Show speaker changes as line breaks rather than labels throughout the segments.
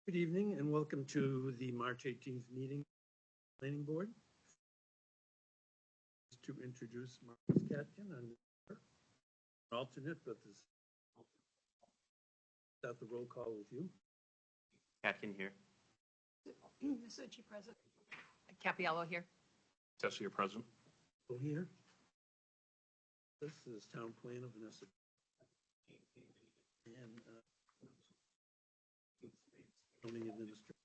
Good evening and welcome to the March 18th meeting, Planning Board. To introduce Marcus Katkin, I'm an alternate, but this start the roll call with you.
Katkin here.
Masucci present. Capiello here.
Tessie, you're present.
Still here. This is Town Planner Vanessa. And zoning administrator.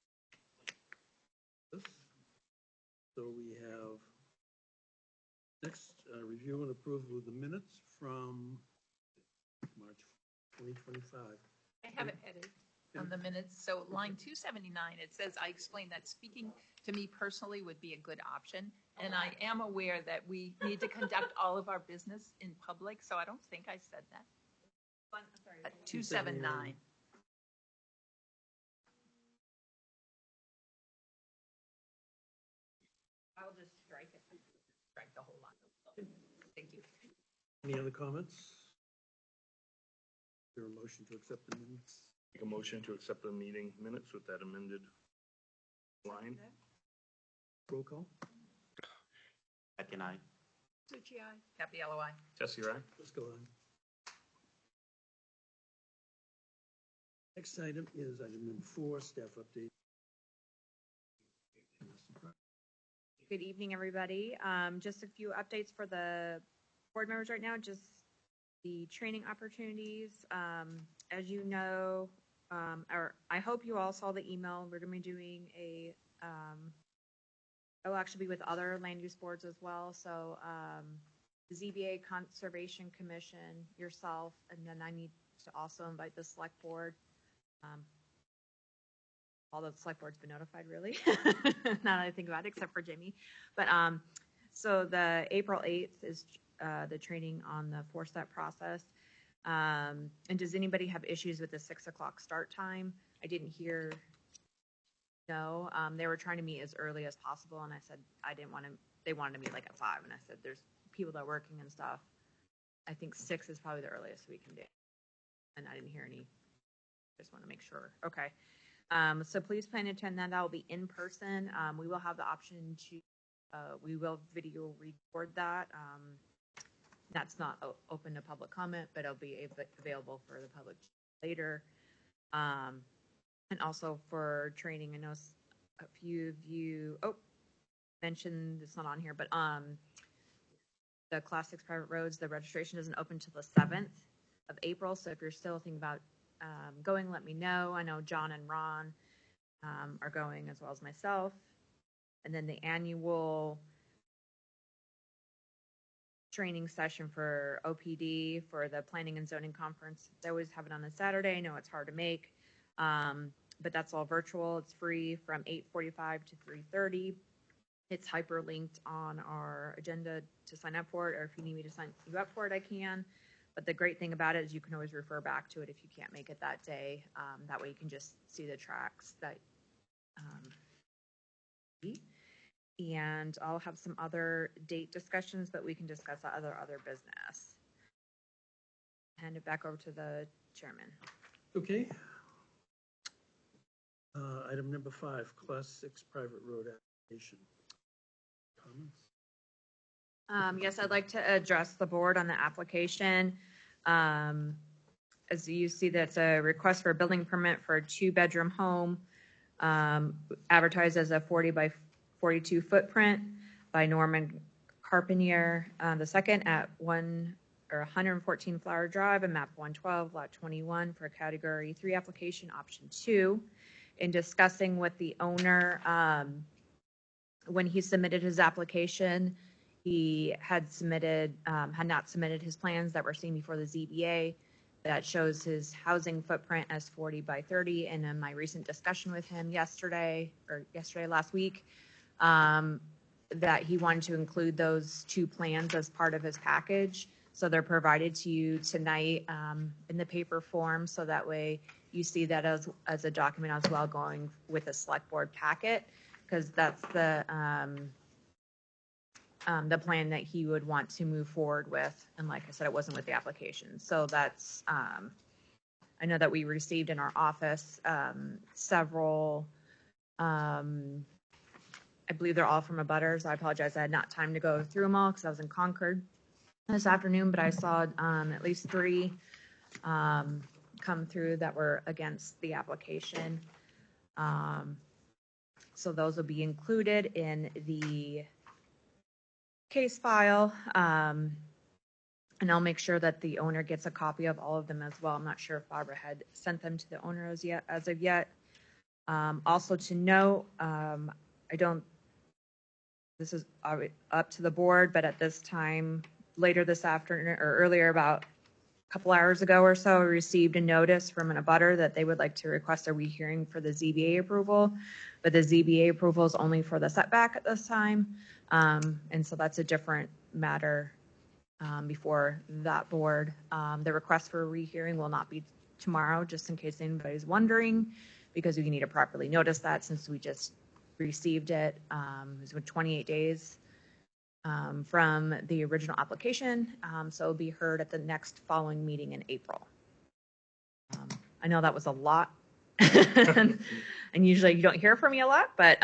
So we have next review and approval of the minutes from March 2025.
I have it headed on the minutes. So line 279, it says, I explained that speaking to me personally would be a good option. And I am aware that we need to conduct all of our business in public. So I don't think I said that. 279. I'll just strike it. Strike the whole lot. Thank you.
Any other comments? Is there a motion to accept the minutes?
Make a motion to accept the meeting minutes with that amended line.
Roll call.
Katkin, aye.
Masucci, aye. Capiello, aye.
Tessie, aye.
Let's go on. Next item is item number 4, staff update.
Good evening, everybody. Just a few updates for the board members right now, just the training opportunities. As you know, or I hope you all saw the email, we're gonna be doing a, it'll actually be with other land use boards as well. So the ZBA, Conservation Commission, yourself, and then I need to also invite the select board. Although the select board's been notified, really, now that I think about it, except for Jimmy. But so the April 8th is the training on the 4-step process. And does anybody have issues with the 6 o'clock start time? I didn't hear. No, they were trying to meet as early as possible, and I said I didn't want to. They wanted to meet like at 5, and I said there's people that are working and stuff. I think 6 is probably the earliest we can do, and I didn't hear any. Just want to make sure. Okay. So please plan to attend that. That will be in person. We will have the option to, we will video record that. That's not open to public comment, but it'll be available for the public later. And also for training, I know a few of you, mentioned, it's not on here, but the Class 6 private roads, the registration doesn't open until the 7th of April. So if you're still thinking about going, let me know. I know John and Ron are going as well as myself. And then the annual training session for OPD for the Planning and Zoning Conference. They always have it on a Saturday. I know it's hard to make, but that's all virtual. It's free from 8:45 to 3:30. It's hyperlinked on our agenda to sign up for it, or if you need me to sign you up for it, I can. But the great thing about it is you can always refer back to it if you can't make it that day. That way you can just see the tracks that. And I'll have some other date discussions, but we can discuss other business. Hand it back over to the chairman.
Okay. Item number 5, Class 6 private road application. Comments?
Yes, I'd like to address the board on the application. As you see, that's a request for a building permit for a 2-bedroom home, advertised as a 40 by 42 footprint by Norman Carpentier II at 114 Flower Drive and map 112, lot 21 for category 3 application option 2. In discussing with the owner, when he submitted his application, he had not submitted his plans that were seen before the ZBA that shows his housing footprint as 40 by 30. And in my recent discussion with him last week, that he wanted to include those 2 plans as part of his package. So they're provided to you tonight in the paper form. So that way you see that as a document as well going with a select board packet, because that's the plan that he would want to move forward with. And like I said, it wasn't with the application. So that's, I know that we received in our office several, I believe they're all from abutters. I apologize, I had not time to go through them all because I was in Concord this afternoon, but I saw at least 3 come through that were against the application. So those will be included in the case file. And I'll make sure that the owner gets a copy of all of them as well. I'm not sure if Barbara had sent them to the owner as of yet. Also to note, this is up to the board, but at this time, later this afternoon or earlier, about a couple hours ago or so, we received a notice from an abutter that they would like to request a rehearing for the ZBA approval, but the ZBA approval is only for the setback at this time. And so that's a different matter before that board. The request for a rehearing will not be tomorrow, just in case anybody's wondering, because we need to properly notice that since we just received it. It was with 28 days from the original application. So it'll be heard at the next following meeting in April. I know that was a lot. And usually you don't hear from me a lot, but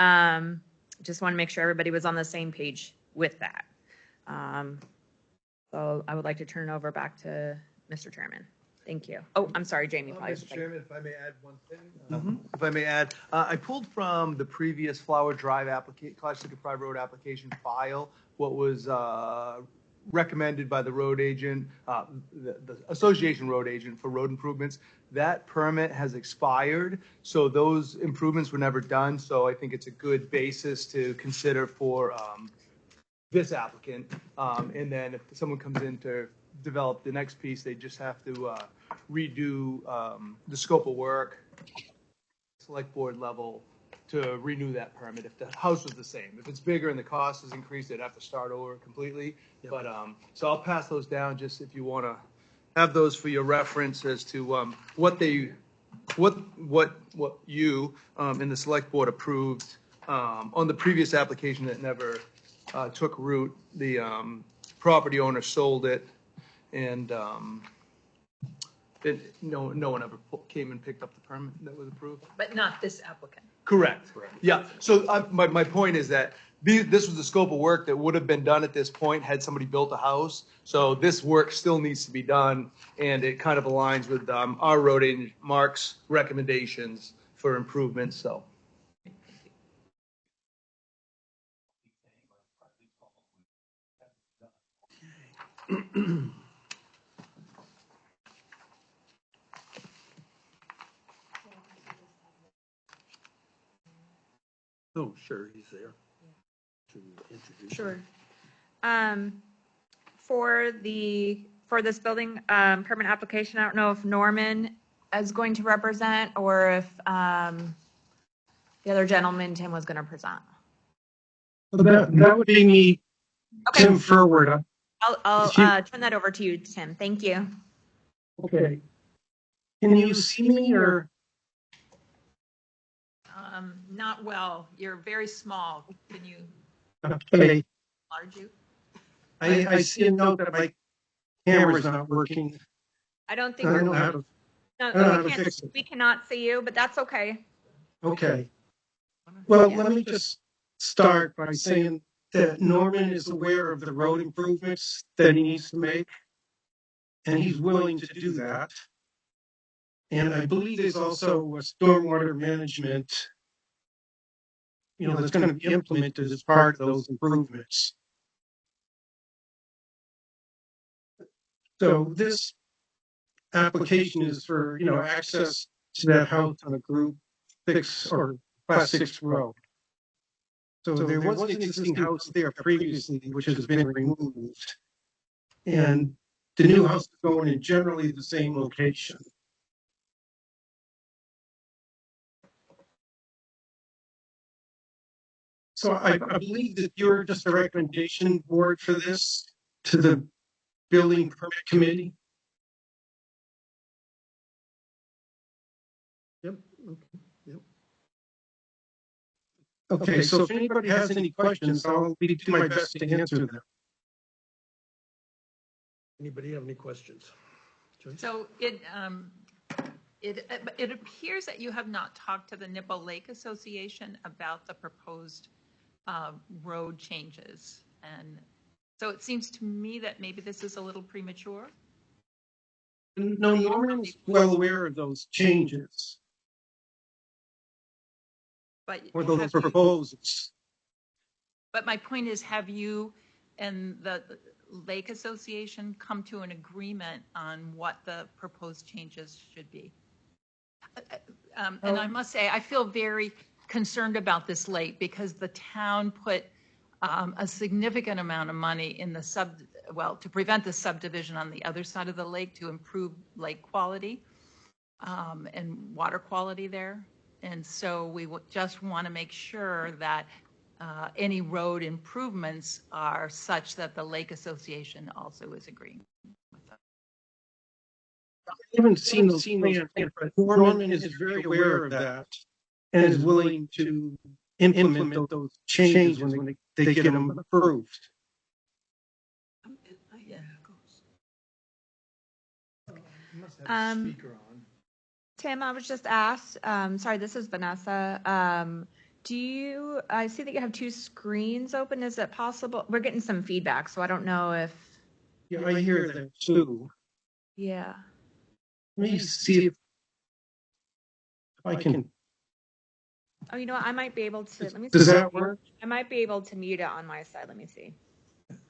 just want to make sure everybody was on the same page with that. So I would like to turn it over back to Mr. Chairman. Thank you. Oh, I'm sorry, Jamie.
Mr. Chairman, if I may add one thing. If I may add, I pulled from the previous Flower Drive Classic Drive Road application file what was recommended by the road agent, the association road agent for road improvements. That permit has expired, so those improvements were never done. So I think it's a good basis to consider for this applicant. And then if someone comes in to develop the next piece, they just have to redo the scope of work, select board level, to renew that permit if the house was the same. If it's bigger and the cost has increased, they'd have to start over completely. Yep. But so I'll pass those down just if you want to have those for your reference as to what you in the select board approved on the previous application that never took root. The property owner sold it, and no one ever came and picked up the permit that was approved.
But not this applicant.
Correct. Yeah. So my point is that this was the scope of work that would have been done at this point had somebody built a house. So this work still needs to be done, and it kind of aligns with our road agent Mark's recommendations for improvements. So.
Oh, sure, he's there. To introduce.
Sure. For this building permit application, I don't know if Norman is going to represent or if the other gentleman, Tim, was going to present.
That would be me,
Okay.
Tim Furward.
I'll turn that over to you, Tim. Thank you.
Okay. Can you see me or?
Not well. You're very small. Can you
Okay.
enlarge you?
I see a note that my camera's not working.
I don't think
I
we're.
don't know how to.
No,
I don't know how to
we can't.
fix it.
We cannot see you, but that's okay.
Okay. Well,
Yeah.
let me just start by saying that Norman is aware of the road improvements that he needs to make, and he's willing to do that. And I believe there's also a stormwater management, that's going to be implemented as part of those improvements. So this application is for, access to that house on a Group 6 or Class 6 road. So there was an existing house there previously, which has been removed. And the new house is going in generally the same location. So I believe that you're just a recommendation board for this to the building permit committee.
Yep, okay, yep.
Okay, so if anybody has any questions, I'll do my best to answer them.
Anybody have any questions? Joyce?
So It appears that you have not talked to the Nipple Lake Association about the proposed road changes. And so it seems to me that maybe this is a little premature.
No, Norman's well aware of those changes
But
or those
have you,
proposals.
but my point is, have you and the Lake Association come to an agreement on what the proposed changes should be? And I must say, I feel very concerned about this lake because the town put a significant amount of money in the to prevent the subdivision on the other side of the lake to improve lake quality and water quality there. And so we just want to make sure that any road improvements are such that the Lake Association also is agreeing with them.
I haven't seen those plans, but Norman is very aware of that and is willing to implement those changes when they get them approved.
Yeah.
You must have a speaker on.
Tim, I was just asked, sorry, this is Vanessa. I see that you have two screens open. Is it possible? We're getting some feedback, so I don't know if.
Yeah, I hear that too.
Yeah.
Let me see if I can.
Oh, you know what? I might be able to. Let me
Does
see.
that work?
I might be able to mute it on my side. Let me see.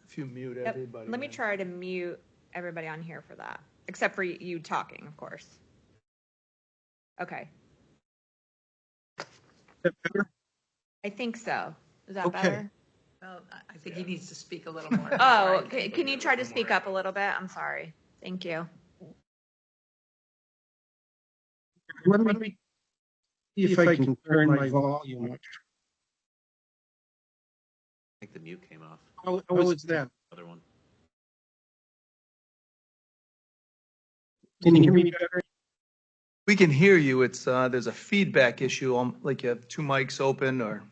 If you mute
Yep.
everybody.
Let me
then.
try to mute everybody on here for that, except for you talking, of course. Okay.
Is that better?
I think so. Is that
Okay.
better?
Well, I think he needs to speak a little more.
Oh, can you try to speak up a little bit? I'm sorry. Thank you.
Let me see if I can turn my volume up.
I think the mute came off.
How is that?
Other one.
Can you hear me better?
We can hear you. It's there's a feedback issue, like you have two mics open, or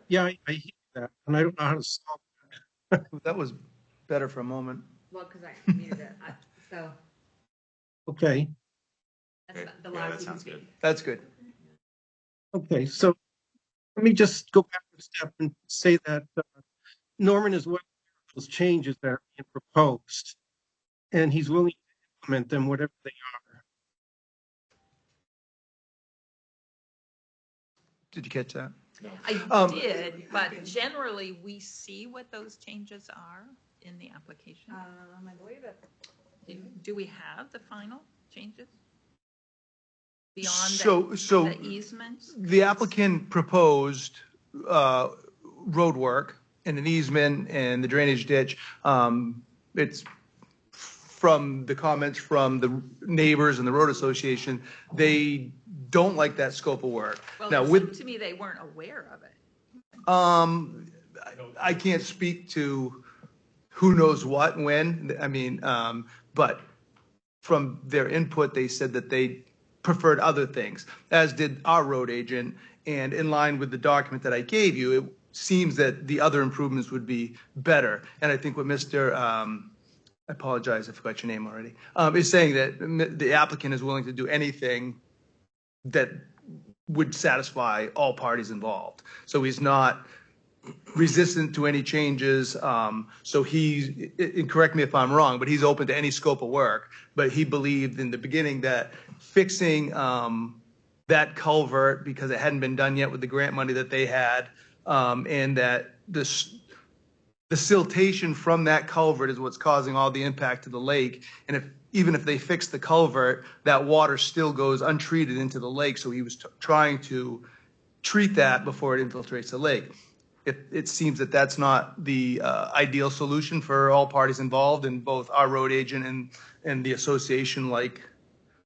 Yeah, I hear that, and I don't know how to solve
that was better for a moment.
Well, because I muted it. So
it. Okay.
that's
Okay.
the
Yeah,
last
that
you can
sounds
speak.
good.
That's good.
Okay, so let me just go back a step and say that Norman is aware of those changes that are being proposed, and he's willing to implement them, whatever they are.
Did you catch that?
I did, but generally, we see what those changes are in the application.
I believe it.
Do we have the final changes? Beyond
So
the easements?
the applicant proposed road work and an easement and the drainage ditch. It's from the comments from the neighbors and the road association, they don't like that scope of work.
Well,
Now,
it
with
seemed to me they weren't aware of it.
I can't speak to who knows what, when, I mean, but from their input, they said that they preferred other things, as did our road agent. And in line with the document that I gave you, it seems that the other improvements would be better. And I think what Mr., I apologize, I forgot your name already, is saying that the applicant is willing to do anything that would satisfy all parties involved. So he's not resistant to any changes. So he, and correct me if I'm wrong, but he's open to any scope of work. But he believed in the beginning that fixing that culvert, because it hadn't been done yet with the grant money that they had, and that the siltation from that culvert is what's causing all the impact to the lake. And even if they fix the culvert, that water still goes untreated into the lake. So he was trying to treat that before it infiltrates the lake. It seems that that's not the ideal solution for all parties involved, and both our road agent and the association like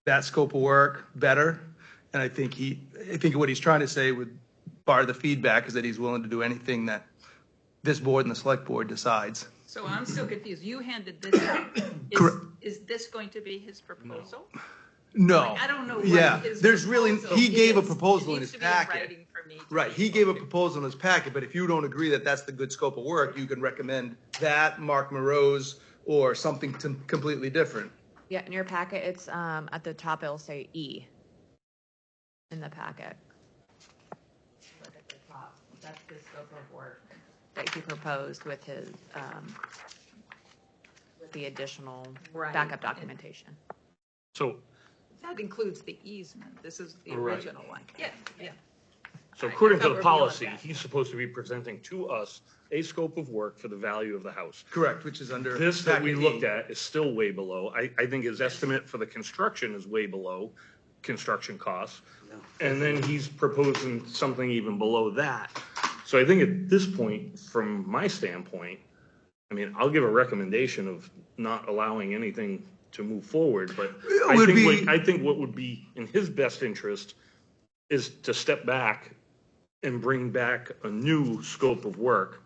that scope of work better. And I think what he's trying to say with bar the feedback is that he's willing to do anything that this board and the select board decides.
So I'm still confused. You handed this out.
Correct.
Is this going to be his proposal?
No.
Like, I don't know what
Yeah,
his
there's really,
proposal
he gave a
is.
proposal
It
in
needs
his
to be in
packet.
writing for me to
Right,
be
he
able
gave a
to-
proposal in his packet, but if you don't agree that that's the good scope of work, you can recommend that, Mark Moreau's, or something completely different.
Yeah, in your packet, it's at the top, it'll say E in the packet. Look at the top. That's the scope of work that he proposed with his, with the additional
Right.
backup documentation.
So,
That includes the easement. This is the
Right.
original one. Yeah, yeah.
so
I
according
thought
to
we
the
were beyond
policy,
that.
he's supposed to be presenting to us a scope of work for the value of the house.
Correct, which is under.
This that we
packet E.
looked at is still way below. I think his estimate for the construction is way below construction costs. And then he's proposing something even below that. So I think at this point, from my standpoint, I mean, I'll give a recommendation of not allowing anything to move forward, but I think what would be in his best interest is to step back and bring back a new scope of work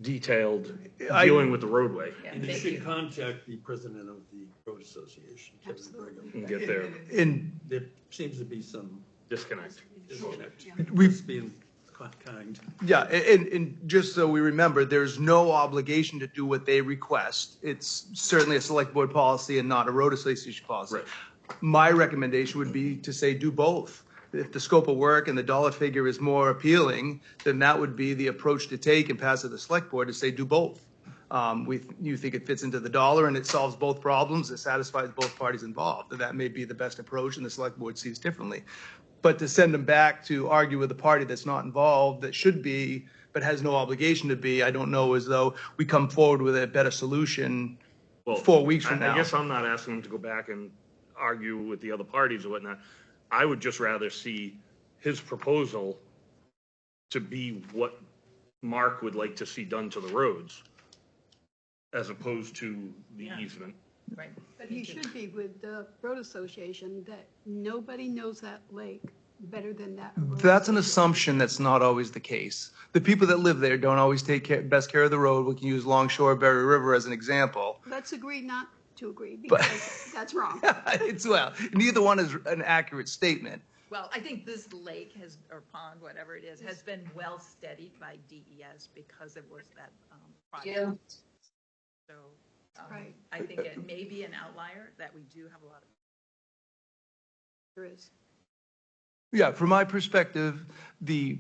detailed, dealing with the roadway.
Yeah,
And you
thank
should
you.
contact the president of the road association, Kevin Brigham.
And get there,
And
There seems to be some
disconnect.
disconnect.
we've,
Just being kind.
yeah, and just so we remember, there's no obligation to do what they request. It's certainly a select board policy and not a road association policy.
Right.
My recommendation would be to say do both. If the scope of work and the dollar figure is more appealing, then that would be the approach to take and pass to the select board to say do both. You think it fits into the dollar and it solves both problems, it satisfies both parties involved. And that may be the best approach and the select board sees differently. But to send them back to argue with a party that's not involved, that should be, but has no obligation to be, I don't know as though we come forward with a better solution
Well,
4 weeks from
I
now.
guess I'm not asking him to go back and argue with the other parties or whatnot. I would just rather see his proposal to be what Mark would like to see done to the roads as opposed to the easement.
Right.
But he should be with the road association that nobody knows that lake better than that. road
That's an
association.
assumption that's not always the case. The people that live there don't always take best care of the road. We can use Longshore, Berry River as an example.
Let's agree not to agree because that's wrong.
It's, well, neither one is an accurate statement.
Well, I think this lake has, or pond, whatever it is, has been well studied by DES because it was that project. So
Right.
I think it may be an outlier that we do have a lot of.
There is.
Yeah, from my perspective, the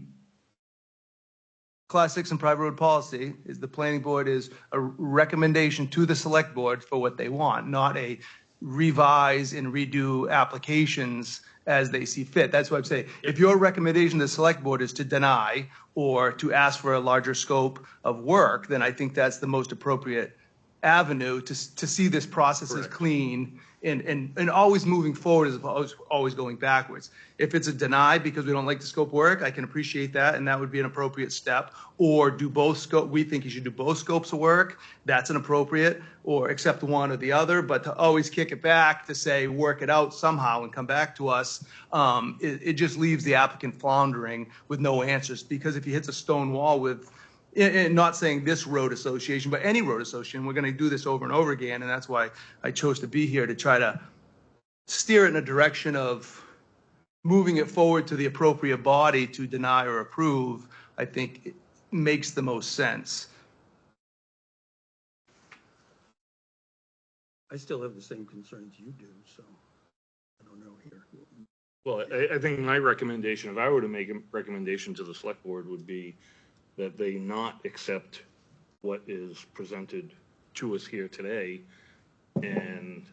Class 6 and private road policy is the planning board is a recommendation to the select board for what they want, not a revise and redo applications as they see fit. That's what I'm saying. If your recommendation to the select board is to deny or to ask for a larger scope of work, then I think that's the most appropriate avenue to see this process as
Correct.
clean and always moving forward as opposed to always going backwards. If it's a deny because we don't like the scope of work, I can appreciate that, and that would be an appropriate step. Or do both scope, we think you should do both scopes of work, that's an appropriate, or accept one or the other, but to always kick it back to say, work it out somehow and come back to us, it just leaves the applicant floundering with no answers. Because if he hits a stone wall with, and not saying this road association, but any road association, we're going to do this over and over again. And that's why I chose to be here, to try to steer it in a direction of moving it forward to the appropriate body to deny or approve. I think it makes the most sense.
I still have the same concerns you do, so I don't know here.
Well, I think my recommendation, if I were to make a recommendation to the select board, would be that they not accept what is presented to us here today and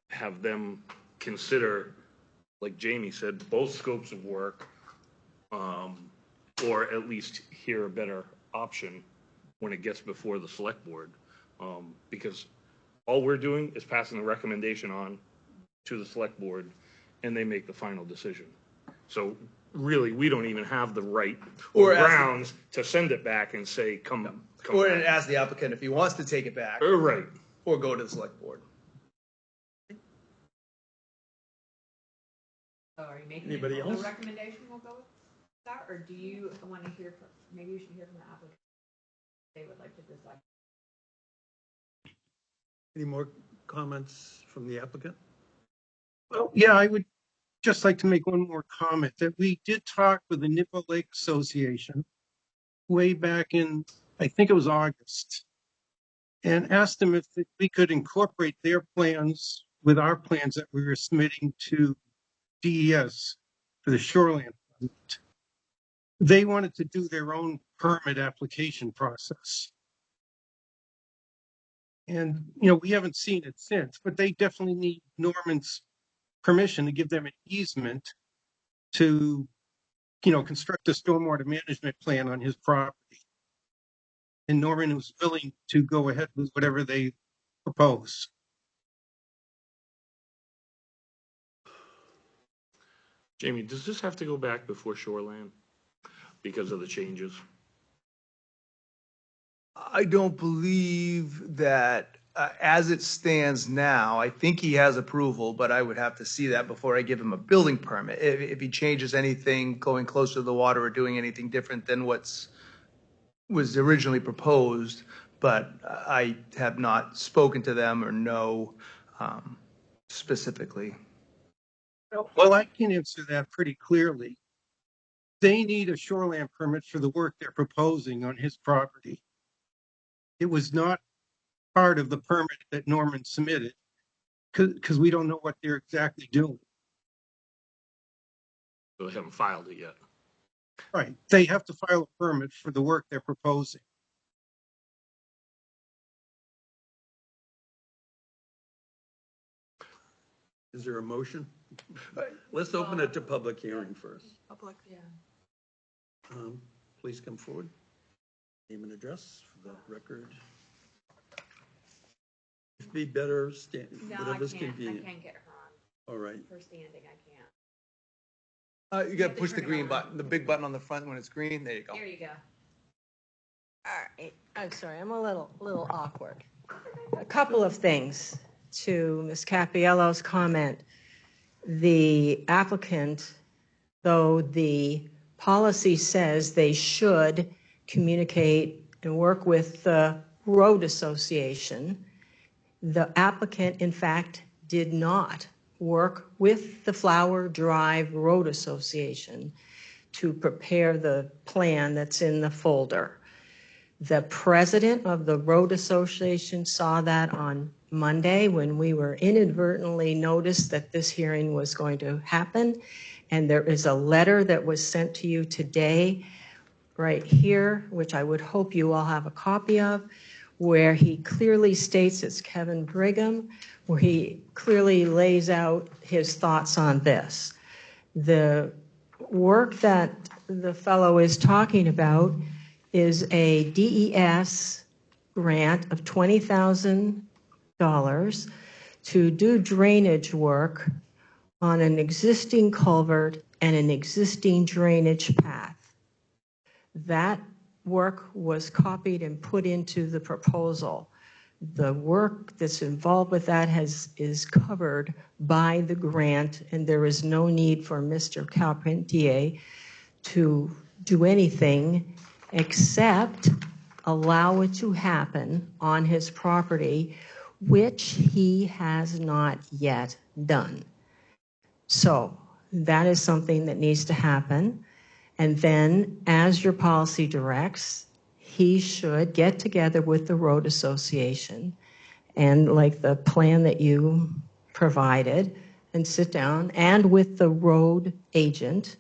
have them consider, like Jamie said, both scopes of work, or at least hear a better option when it gets before the select board. Because all we're doing is passing the recommendation on to the select board and they make the final decision. So really, we don't even have the right or grounds to send it back and say, come
Or
back.
ask the applicant if he wants to take it back
Right.
or go to the select board.
So are you making
Anybody
a
else?
recommendation we'll go with that, or do you want to hear from, maybe you should hear from the applicant? They would like to decide.
Any more comments from the applicant?
Well, yeah, I would just like to make one more comment that we did talk with the Nipper Lake Association way back in, I think it was August, and asked them if we could incorporate their plans with our plans that we were submitting to DES for the shoreline. They wanted to do their own permit application process. And, we haven't seen it since, but they definitely need Norman's permission to give them an easement to, construct a stormwater management plan on his property. And Norman was willing to go ahead with whatever they propose.
Jamie, does this have to go back before shoreline because of the changes?
I don't believe that, as it stands now, I think he has approval, but I would have to see that before I give him a building permit. If he changes anything, going closer to the water or doing anything different than was originally proposed, but I have not spoken to them or know specifically.
Well, I can answer that pretty clearly. They need a shoreline permit for the work they're proposing on his property. It was not part of the permit that Norman submitted because we don't know what they're exactly doing.
So they haven't filed it yet.
Right. They have to file a permit for the work they're proposing.
Is there a motion? Let's open it to public hearing first.
Public.
Yeah.
Please come forward. Name and address for the record. It'd be better, whatever's convenient.
I can't get her on
All right.
for standing, I can't.
You got to
to
push the
turn it
green
on.
button, the big button on the front when it's green. There you go.
There you go.
All right, I'm sorry, I'm a little awkward. A couple of things to Ms. Cappiello's comment. The applicant, though the policy says they should communicate and work with the road association, the applicant, in fact, did not work with the Flower Drive Road Association to prepare the plan that's in the folder. The president of the road association saw that on Monday when we were inadvertently noticed that this hearing was going to happen. And there is a letter that was sent to you today, right here, which I would hope you all have a copy of, where he clearly states, it's Kevin Brigham, where he clearly lays out his thoughts on this. The work that the fellow is talking about is a DES grant of $20,000 to do drainage work on an existing culvert and an existing drainage path. That work was copied and put into the proposal. The work that's involved with that is covered by the grant, and there is no need for Mr. Carpentier to do anything except allow it to happen on his property, which he has not yet done. So that is something that needs to happen. And then, as your policy directs, he should get together with the road association and like the plan that you provided and sit down, and with the road agent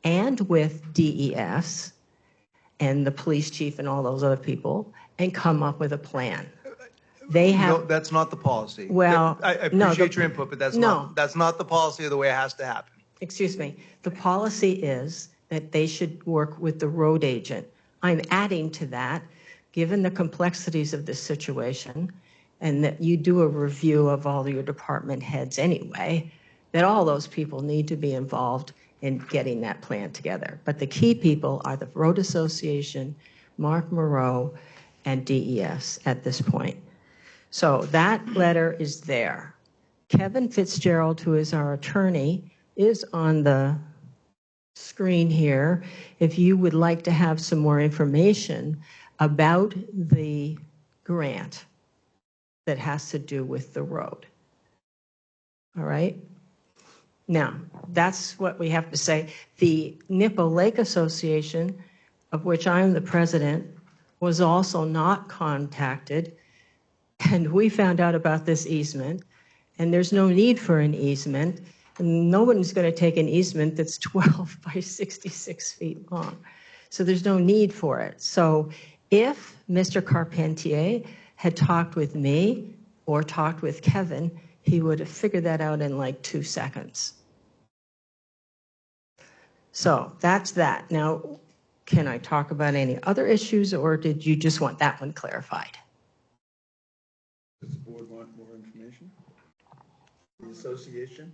and with DES and the police chief and all those other people, and come up with a plan. They have.
No, that's not the policy.
Well,
I appreciate your input, but that's
no.
that's not the policy of the way it has to happen.
Excuse me. The policy is that they should work with the road agent. I'm adding to that, given the complexities of this situation, and that you do a review of all your department heads anyway, that all those people need to be involved in getting that plan together. But the key people are the road association, Mark Moreau, and DES at this point. So that letter is there. Kevin Fitzgerald, who is our attorney, is on the screen here. If you would like to have some more information about the grant that has to do with the road. All right? Now, that's what we have to say. The Nippo Lake Association, of which I'm the president, was also not contacted, and we found out about this easement, and there's no need for an easement. And no one's going to take an easement that's 12 by 66 feet long. So there's no need for it. So if Mr. Carpentier had talked with me or talked with Kevin, he would have figured that out in like 2 seconds. So that's that. Now, can I talk about any other issues, or did you just want that one clarified?
Does the board want more information? The association?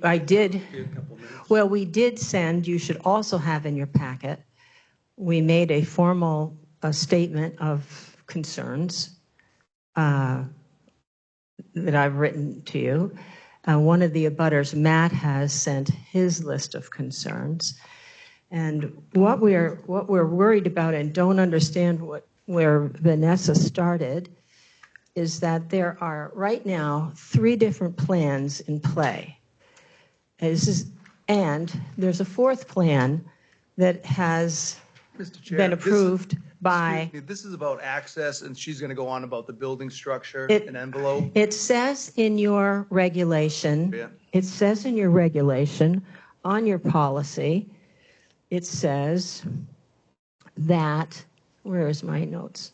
I did.
Be a couple minutes.
Well, we did send, you should also have in your packet, we made a formal statement of concerns that I've written to you. One of the abutters, Matt, has sent his list of concerns. And what we're worried about and don't understand where Vanessa started is that there are right now 3 different plans in play. And there's a 4th plan that has
Mr. Chair,
been approved by.
Excuse me, this is about access, and she's going to go on about the building structure
It-
and envelope.
It says in your regulation,
Yeah.
it says in your regulation, on your policy, it says that, where is my notes?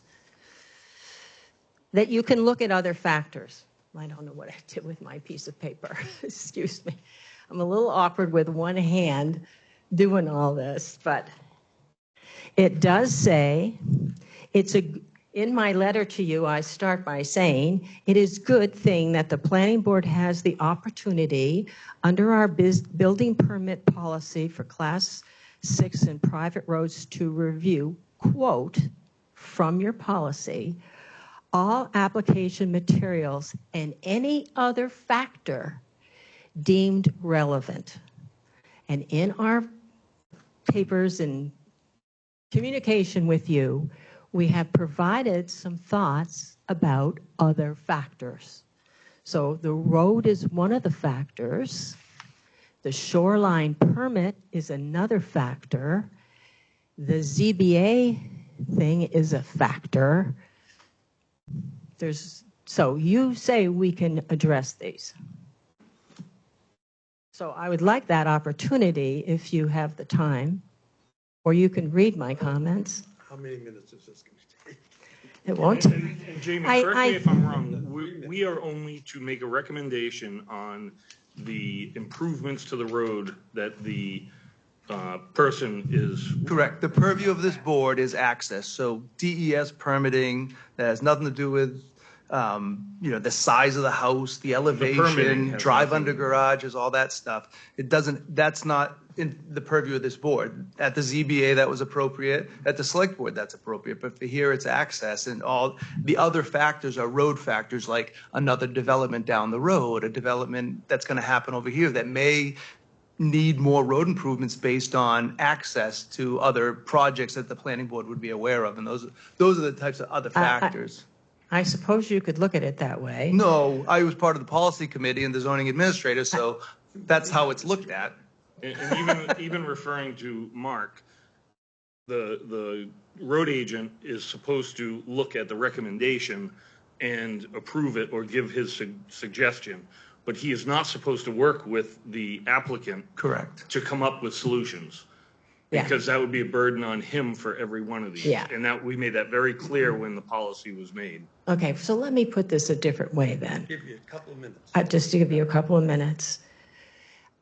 That you can look at other factors. I don't know what I did with my piece of paper. Excuse me. I'm a little awkward with one hand doing all this, but it does say, in my letter to you, I start by saying, it is a good thing that the planning board has the opportunity under our building permit policy for class 6 and private roads to review, quote, from your policy, all application materials and any other factor deemed relevant. And in our papers and communication with you, we have provided some thoughts about other factors. So the road is one of the factors. The shoreline permit is another factor. The ZBA thing is a factor. So you say we can address these. So I would like that opportunity if you have the time, or you can read my comments.
How many minutes is this going to take?
It won't.
And Jamie, correct me if I'm wrong, we are only to make a recommendation on the improvements to the road that the person is.
Correct. The purview of this board is access. So DES permitting, that has nothing to do with, the size of the house, the
permitting
elevation,
has
drive
nothing-
under garages, all that stuff. That's not in the purview of this board. At the ZBA, that was appropriate. At the select board, that's appropriate. But for here, it's access, and all the other factors are road factors, like another development down the road, a development that's going to happen over here that may need more road improvements based on access to other projects that the planning board would be aware of. And those are the types of other factors.
I suppose you could look at it that way.
No, I was part of the policy committee and the zoning administrator, so that's how it's looked at.
And even referring to Mark, the road agent is supposed to look at the recommendation and approve it or give his suggestion, but he is not supposed to work with the applicant.
Correct.
To come up with solutions.
Yeah.
Because that would be a burden on him for every one of these.
Yeah.
And that, we made that very clear when the policy was made.
Okay, so let me put this a different way then.
Give you a couple of minutes.
Just to give you a couple of minutes.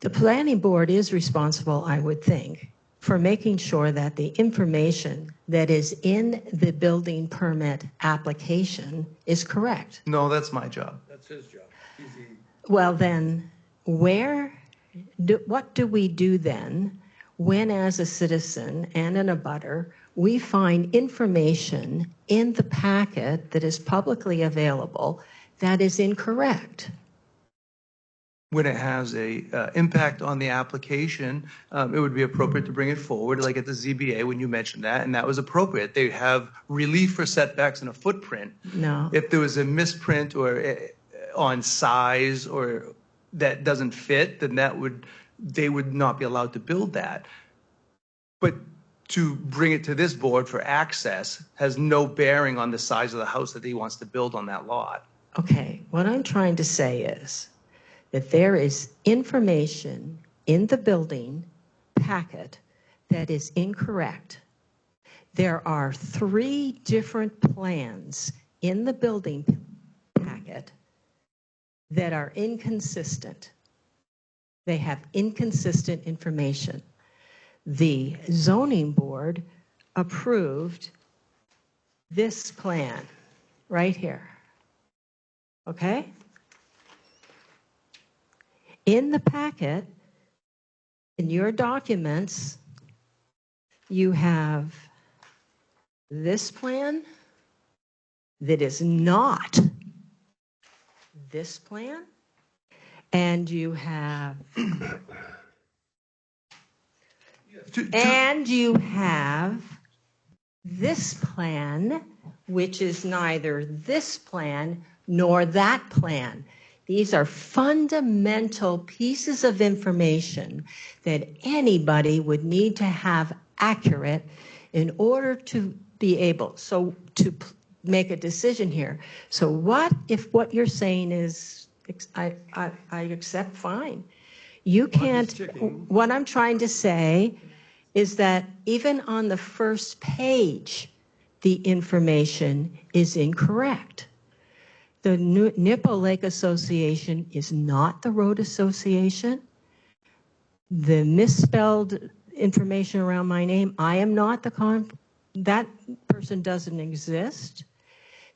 The planning board is responsible, I would think, for making sure that the information that is in the building permit application is correct.
No, that's my job.
That's his job. He's the
Well, then, what do we do then when, as a citizen and an abutter, we find information in the packet that is publicly available that is incorrect?
When it has a impact on the application, it would be appropriate to bring it forward, like at the ZBA when you mentioned that, and that was appropriate. They have relief for setbacks and a footprint.
No.
If there was a misprint or on size or that doesn't fit, then they would not be allowed to build that. But to bring it to this board for access has no bearing on the size of the house that he wants to build on that lot.
Okay, what I'm trying to say is that there is information in the building packet that is incorrect. There are 3 different plans in the building packet that are inconsistent. They have inconsistent information. The zoning board approved this plan right here. Okay? In the packet, in your documents, you have this plan that is not this plan, and you have this plan, which is neither this plan nor that plan. These are fundamental pieces of information that anybody would need to have accurate in order to be able to make a decision here. So what if what you're saying is, I accept, fine. You can't, what I'm trying to say is that even on the first page, the information is incorrect. The Nippo Lake Association is not the road association. The misspelled information around my name, I am not that person doesn't exist.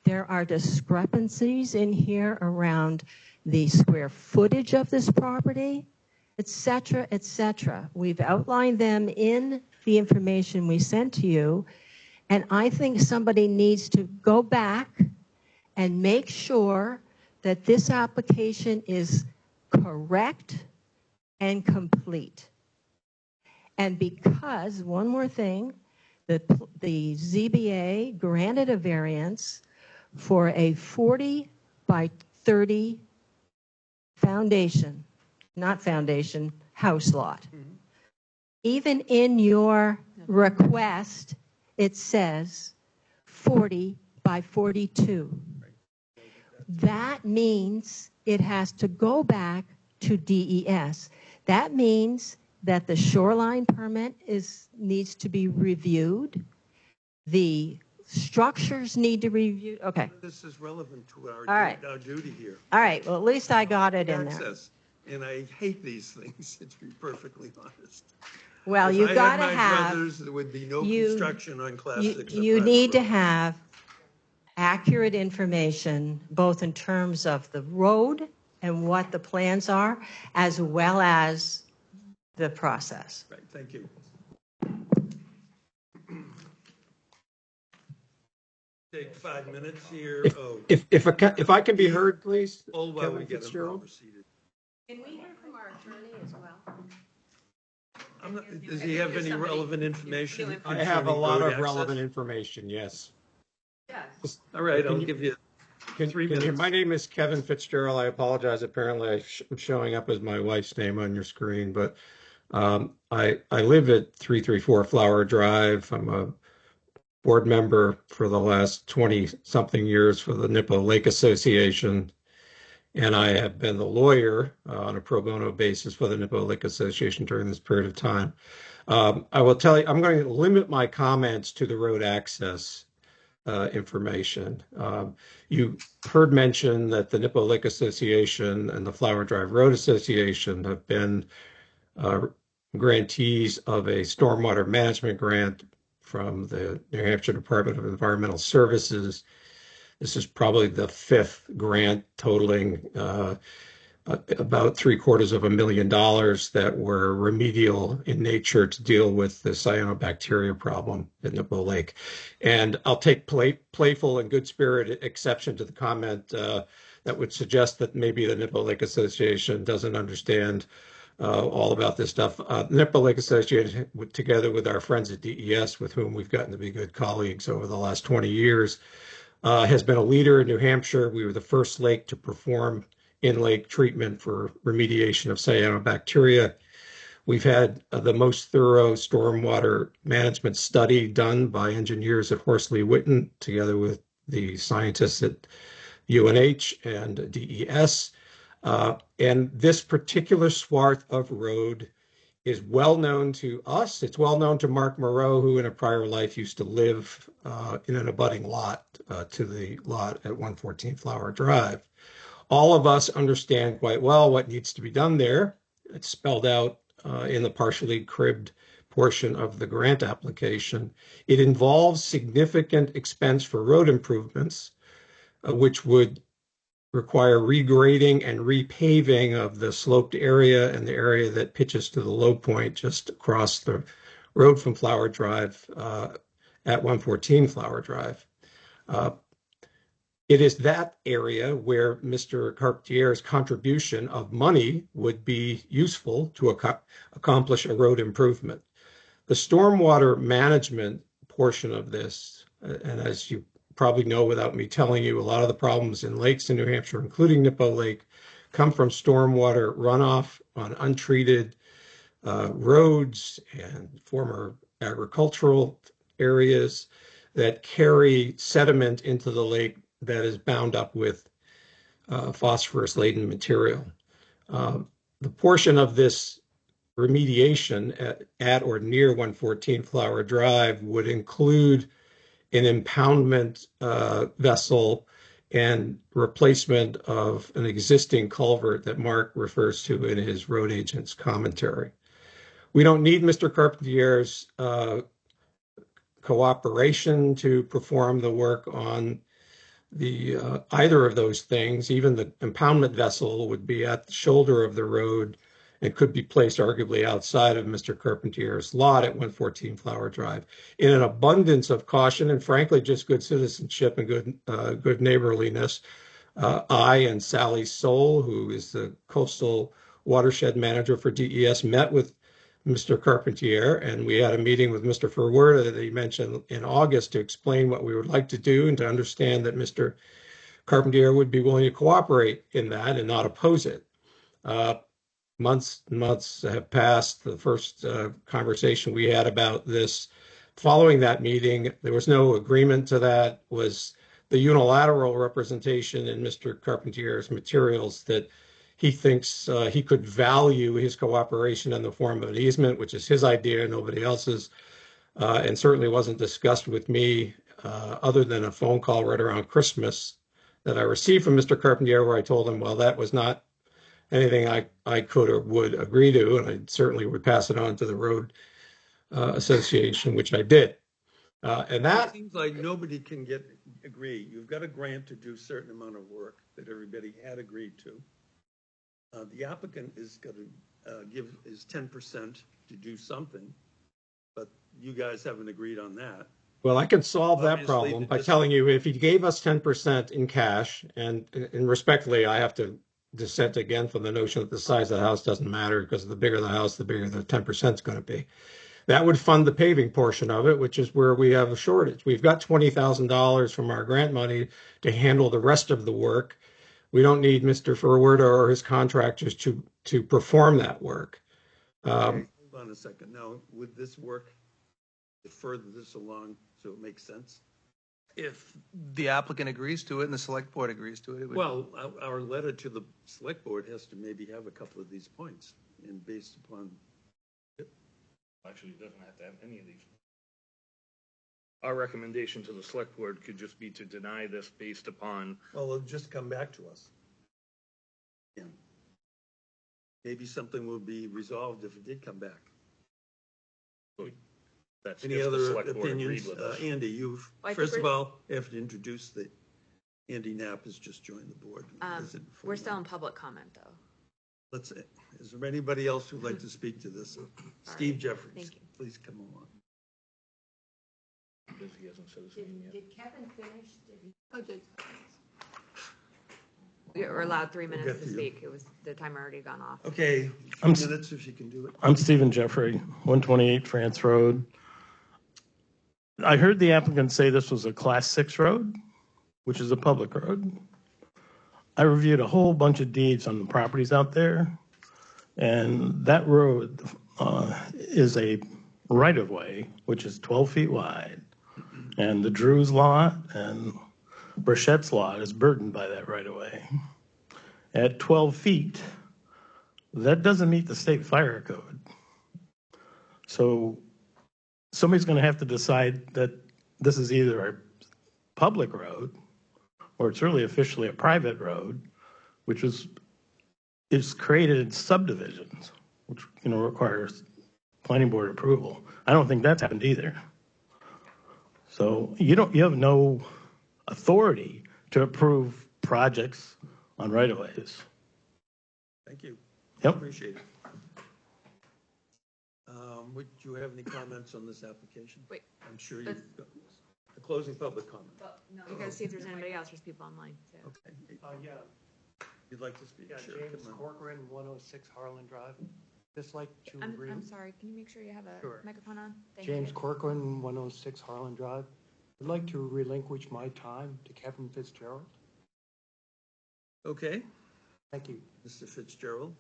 There are discrepancies in here around the square footage of this property, et cetera, et cetera. We've outlined them in the information we sent to you, and I think somebody needs to go back and make sure that this application is correct and complete. And because, one more thing, the ZBA granted a variance for a 40 by 30 house lot. Even in your request, it says 40 by 42. That means it has to go back to DES. That means that the shoreline permit needs to be reviewed. The structures need to review. Okay.
This is relevant to
All right.
our duty here.
All right. Well, at least I got it in there.
Access. And I hate these things, to be perfectly honest.
Well, you got to
If I had my
have.
brothers, there would be no
you-
construction on Class 6.
You need to have accurate information, both in terms of the road and what the plans are, as well as the process.
Right, thank you. Take 5 minutes here.
If I can be heard, please.
Oh, while we
Kevin
get them
Fitzgerald.
proceeded.
Can we hear from our attorney as well?
Does he have any relevant information?
I have a lot
concerning
of
road
relevant
access?
information, yes.
Yes.
All right,
Can
I'll
you-
give you
Can
3
you-
minutes.
My name is Kevin Fitzgerald. I apologize. Apparently, I'm showing up as my wife's name on your screen, but I live at 334 Flower Drive. I'm a board member for the last 20-something years for the Nippo Lake Association, and I have been the lawyer on a pro bono basis for the Nippo Lake Association during this period of time. I will tell you, I'm going to limit my comments to the road access information. You heard mention that the Nippo Lake Association and the Flower Drive Road Association have been grantees of a stormwater management grant from the New Hampshire Department of Environmental Services. This is probably the 5th grant totaling about $750,000 that were remedial in nature to deal with the cyanobacteria problem in Nippo Lake. And I'll take playful and good spirit exception to the comment that would suggest that maybe the Nippo Lake Association doesn't understand all about this stuff. Nippo Lake Association, together with our friends at DES, with whom we've gotten to be good colleagues over the last 20 years, has been a leader in New Hampshire. We were the first lake to perform in-lake treatment for remediation of cyanobacteria. We've had the most thorough stormwater management study done by engineers at Horsley Witten, together with the scientists at UNH and DES. And this particular swath of road is well known to us. It's well known to Mark Moreau, who in a prior life used to live in an abutting lot to the lot at 114 Flower Drive. All of us understand quite well what needs to be done there. It's spelled out in the partially cribbed portion of the grant application. It involves significant expense for road improvements, which would require regrading and repaving of the sloped area and the area that pitches to the low point just across the road from Flower Drive at 114 Flower Drive. It is that area where Mr. Carpentier's contribution of money would be useful to accomplish a road improvement. The stormwater management portion of this, and as you probably know without me telling you, a lot of the problems in lakes in New Hampshire, including Nippo Lake, come from stormwater runoff on untreated roads and former agricultural areas that carry sediment into the lake that is bound up with phosphorus-laden material. The portion of this remediation at or near 114 Flower Drive would include an impoundment vessel and replacement of an existing culvert that Mark refers to in his road agent's commentary. We don't need Mr. Carpentier's cooperation to perform the work on the either of those things. Even the impoundment vessel would be at the shoulder of the road and could be placed arguably outside of Mr. Carpentier's lot at 114 Flower Drive. In an abundance of caution and frankly just good citizenship and good neighborliness, I and Sally Soul, who is the coastal watershed manager for DES, met with Mr. Carpentier, and we had a meeting with Mr. Furwerda that he mentioned in August to explain what we would like to do and to understand that Mr. Carpentier would be willing to cooperate in that and not oppose it. Months and months have passed. The first conversation we had about this following that meeting, there was no agreement to that, was the unilateral representation in Mr. Carpentier's materials that he thinks he could value his cooperation in the form of an easement, which is his idea, nobody else's, and certainly wasn't discussed with me other than a phone call right around Christmas that I received from Mr. Carpentier where I told him, well, that was not anything I could or would agree to, and I certainly would pass it on to the Road Association, which I did. And that
It seems like nobody can agree. You've got a grant to do a certain amount of work that everybody had agreed to. The applicant is going to give his 10% to do something, but you guys haven't agreed on that.
Well, I can solve that
Obviously,
problem by telling you if he gave us 10% in cash, and respectfully, I have to dissent again from the notion that the size of the house doesn't matter because the bigger the house, the bigger the 10% is going to be. That would fund the paving portion of it, which is where we have a shortage. We've got $20,000 from our grant money to handle the rest of the work. We don't need Mr. Furwerda or his contractors to perform that work.
Hold on a second. Now, would this work to further this along so it makes sense?
If the applicant agrees to it and the select board agrees to it, it would.
Well, our letter to the select board has to maybe have a couple of these points, and based upon.
Actually, it doesn't have to have any of these. Our recommendation to the select board could just be to deny this based upon.
Well, it'll just come back to us. Yeah. Maybe something will be resolved if it did come back.
That's
Any
if the
other
select board
opinions?
agreed with us.
Andy, you've,
Well, I think
first of
we're-
all, have to introduce the, Andy Knapp has just joined the board.
We're still in public comment, though.
Let's, is there anybody else who'd like to speak to this? Steve Jeffries,
Thank you.
please come along.
Because he hasn't said his name yet.
Did Kevin finish?
We're allowed 3 minutes
get
to
to you.
speak. It was, the timer already gone off.
Okay,
I'm
2 minutes if you can do it.
I'm Stephen Jeffrey, 128 France Road. I heard the applicant say this was a Class 6 road, which is a public road. I reviewed a whole bunch of deeds on the properties out there, and that road is a right-of-way, which is 12 feet wide, and the Drews lot and Burchett's lot is burdened by that right-of-way. At 12 feet, that doesn't meet the state fire code. So somebody's going to have to decide that this is either a public road or it's really officially a private road, which is created subdivisions, which, requires planning board approval. I don't think that's happened either. So you have no authority to approve projects on right-of-ways.
Thank you.
Yep.
Appreciate it. Would you have any comments on this application?
Wait.
I'm sure you've got a closing public comment.
No, you gotta see if there's anybody else. There's people online. So.
Okay.
Yeah,
You'd like to speak? Sure,
James
come on.
Corcoran, 106 Harlan Drive. Just like to
I'm sorry. Can you make sure you have a
Sure.
microphone on? Thank
James
you.
Corcoran, 106 Harlan Drive. I'd like to relinquish my time to Kevin Fitzgerald.
Okay,
Thank you.
Mr. Fitzgerald.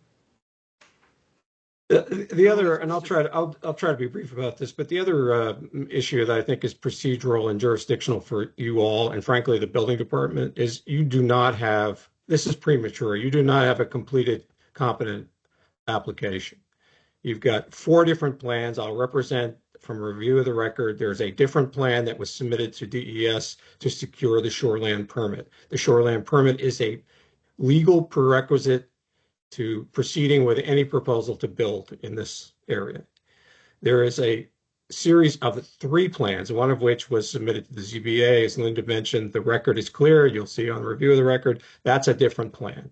The other, and I'll try to be brief about this, but the other issue that I think is procedural and jurisdictional for you all, and frankly, the building department, is you do not have, this is premature, you do not have a completed, competent application. You've got 4 different plans. I'll represent from review of the record, there's a different plan that was submitted to DES to secure the shoreland permit. The shoreland permit is a legal prerequisite to proceeding with any proposal to build in this area. There is a series of 3 plans, one of which was submitted to the ZBA. As Linda mentioned, the record is clear. You'll see on review of the record, that's a different plan.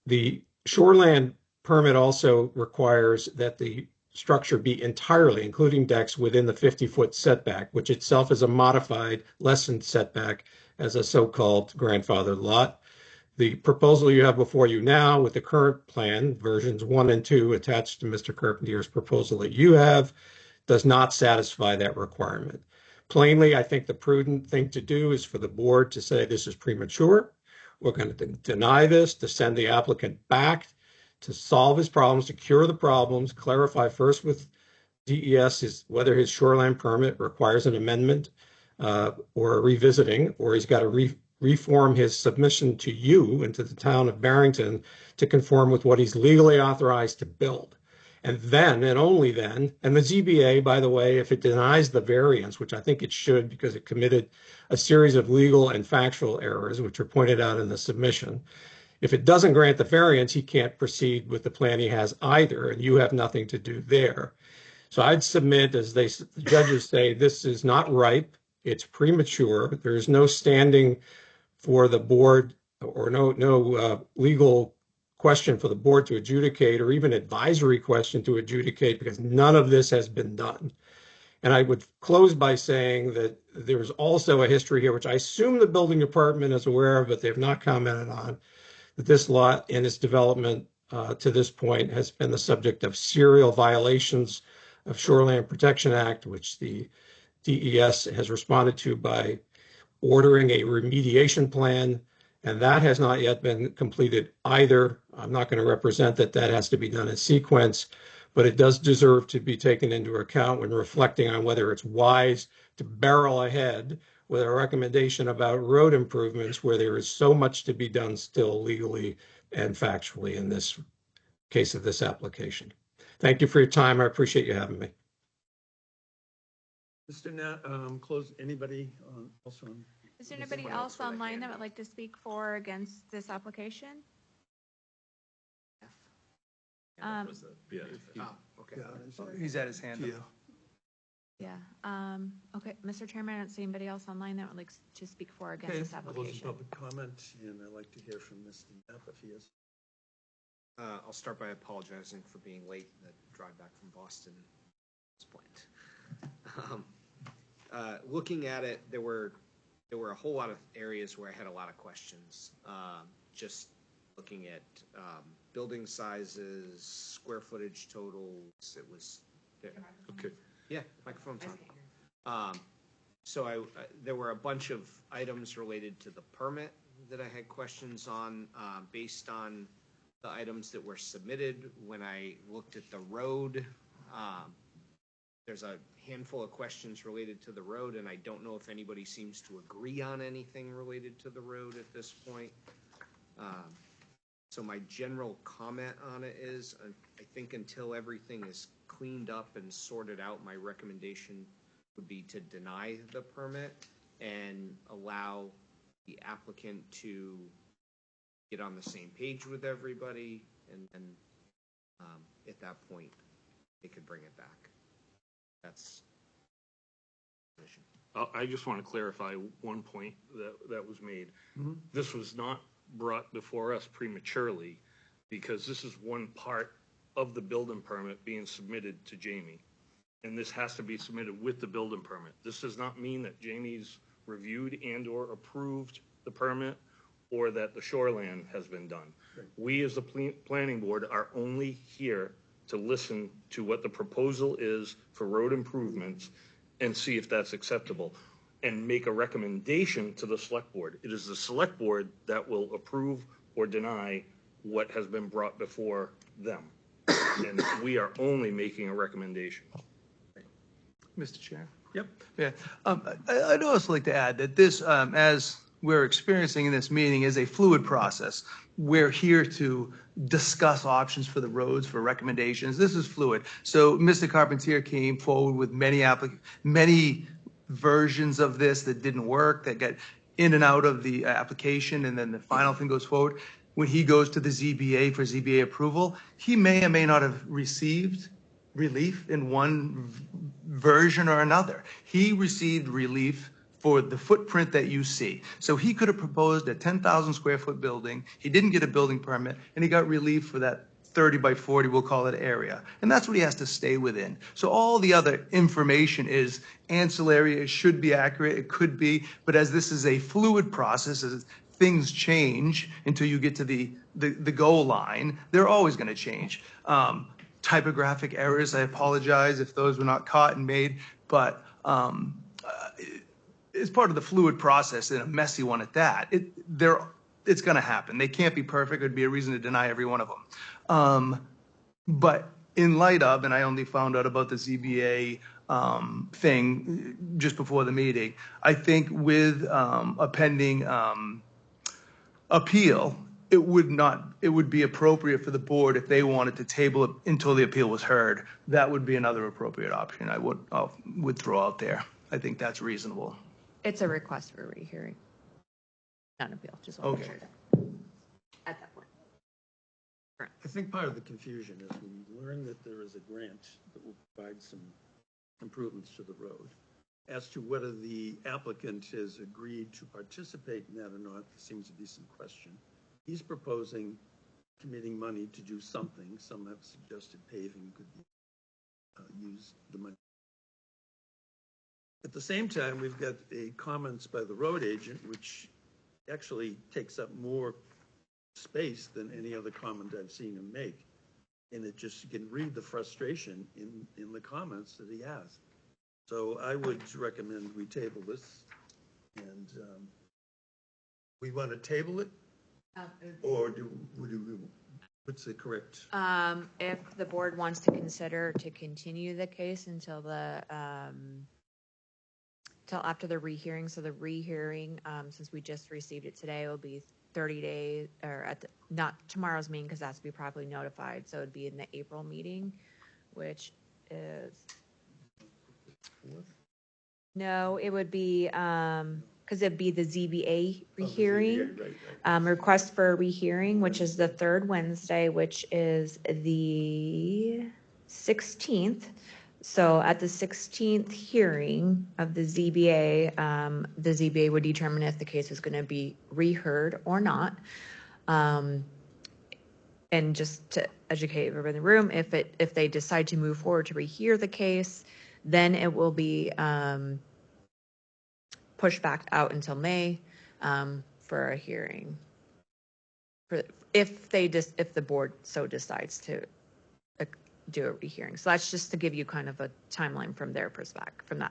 The shoreland permit also requires that the structure be entirely, including decks, within the 50-foot setback, which itself is a modified, lessened setback as a so-called grandfathered lot. The proposal you have before you now with the current plan, versions 1 and 2 attached to Mr. Carpenter's proposal that you have, does not satisfy that requirement. Plainly, I think the prudent thing to do is for the board to say this is premature. We're going to deny this, to send the applicant back to solve his problems, to cure the problems, clarify first with DES whether his shoreline permit requires an amendment or a revisiting, or he's got to reform his submission to you and to the town of Barrington to conform with what he's legally authorized to build. And then, and only then, and the ZBA, by the way, if it denies the variance, which I think it should because it committed a series of legal and factual errors, which are pointed out in the submission, if it doesn't grant the variance, he can't proceed with the plan he has either, and you have nothing to do there. So I'd submit, as the judges say, this is not ripe, it's premature, there's no standing for the board or no legal question for the board to adjudicate or even advisory question to adjudicate because none of this has been done. And I would close by saying that there's also a history here, which I assume the building department is aware of, but they've not commented on, that this lot and its development to this point has been the subject of serial violations of Shoreland Protection Act, which the DES has responded to by ordering a remediation plan, and that has not yet been completed either. I'm not going to represent that has to be done in sequence, but it does deserve to be taken into account when reflecting on whether it's wise to barrel ahead with a recommendation about road improvements where there is so much to be done still legally and factually in this case of this application. Thank you for your time. I appreciate you having me.
Mr. Nat, close, anybody else on?
Is there anybody else online that would like to speak for or against this application?
Okay. He's at his hand.
Yeah. Okay, Mr. Chairman, I don't see anybody else online that would like to speak for or against this
Close
application.
public comment, and I'd like to hear from Mr. Knapp if he is.
I'll start by apologizing for being late in the drive back from Boston at this point. Looking at it, there were a whole lot of areas where I had a lot of questions. Just looking at building sizes, square footage totals, it was
Okay.
yeah, microphone's on. So there were a bunch of items related to the permit that I had questions on, based on the items that were submitted. When I looked at the road, there's a handful of questions related to the road, and I don't know if anybody seems to agree on anything related to the road at this point. So my general comment on it is, I think until everything is cleaned up and sorted out, my recommendation would be to deny the permit and allow the applicant to get on the same page with everybody, and at that point, they could bring it back. That's the issue.
I just want to clarify one point that was made. This was not brought before us prematurely, because this is one part of the building permit being submitted to Jamie. And this has to be submitted with the building permit. This does not mean that Jamie's reviewed and or approved the permit, or that the shoreline has been done. We as the planning board are only here to listen to what the proposal is for road improvements and see if that's acceptable, and make a recommendation to the select board. It is the select board that will approve or deny what has been brought before them. And we are only making a recommendation.
Mr. Chair?
Yep.
Yeah. I'd also like to add that this, as we're experiencing in this meeting, is a fluid process. We're here to discuss options for the roads, for recommendations. This is fluid. So Mr. Carpentier came forward with many versions of this that didn't work, that got in and out of the application, and then the final thing goes forward. When he goes to the ZBA for ZBA approval, he may or may not have received relief in one version or another. He received relief for the footprint that you see. So he could have proposed a 10,000 square foot building. He didn't get a building permit, and he got relief for that 30 by 40, we'll call it, area. And that's what he has to stay within. So all the other information is ancillary. It should be accurate. It could be. But as this is a fluid process, as things change until you get to the goal line, they're always going to change. Typographic errors, I apologize if those were not caught and made, but it's part of the fluid process, and a messy one at that. It's going to happen. They can't be perfect. It would be a reason to deny every one of them. But in light of, and I only found out about the ZBA thing just before the meeting, I think with a pending appeal, it would be appropriate for the board, if they wanted to table it until the appeal was heard. That would be another appropriate option I would throw out there. I think that's reasonable.
It's a request for a rehearing, not an appeal, just want to
Okay.
make sure. At that point.
I think part of the confusion is we learn that there is a grant that will provide some improvements to the road. As to whether the applicant has agreed to participate in that or not, there seems to be some question. He's proposing committing money to do something. Some have suggested paving could be use the money. At the same time, we've got a comments by the road agent, which actually takes up more space than any other comment I've seen him make. And it just, you can read the frustration in the comments that he has. So I would recommend we table this, and we want to table it, or do we, what's the correct?
If the board wants to consider to continue the case until till after the rehearing, so the rehearing, since we just received it today, will be 30 days, or not tomorrow's meeting, because that has to be properly notified, so it'd be in the April meeting, which is, no, it would be, because it'd be the ZBA rehearing. Request for a rehearing, which is the third Wednesday, which is the 16th. So at the 16th hearing of the ZBA would determine if the case is going to be reheard or not. And just to educate everybody in the room, if they decide to move forward to rehear the case, then it will be pushed back out until May for a hearing. If the board so decides to do a rehearing. So that's just to give you kind of a timeline from that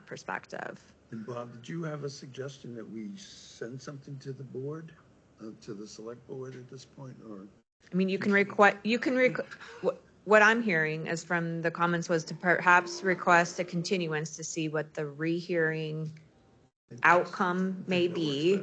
perspective.
And Bob, did you have a suggestion that we send something to the board, to the select board at this point, or?
I mean, what I'm hearing is from the comments was to perhaps request a continuance to see what the rehearing outcome may be.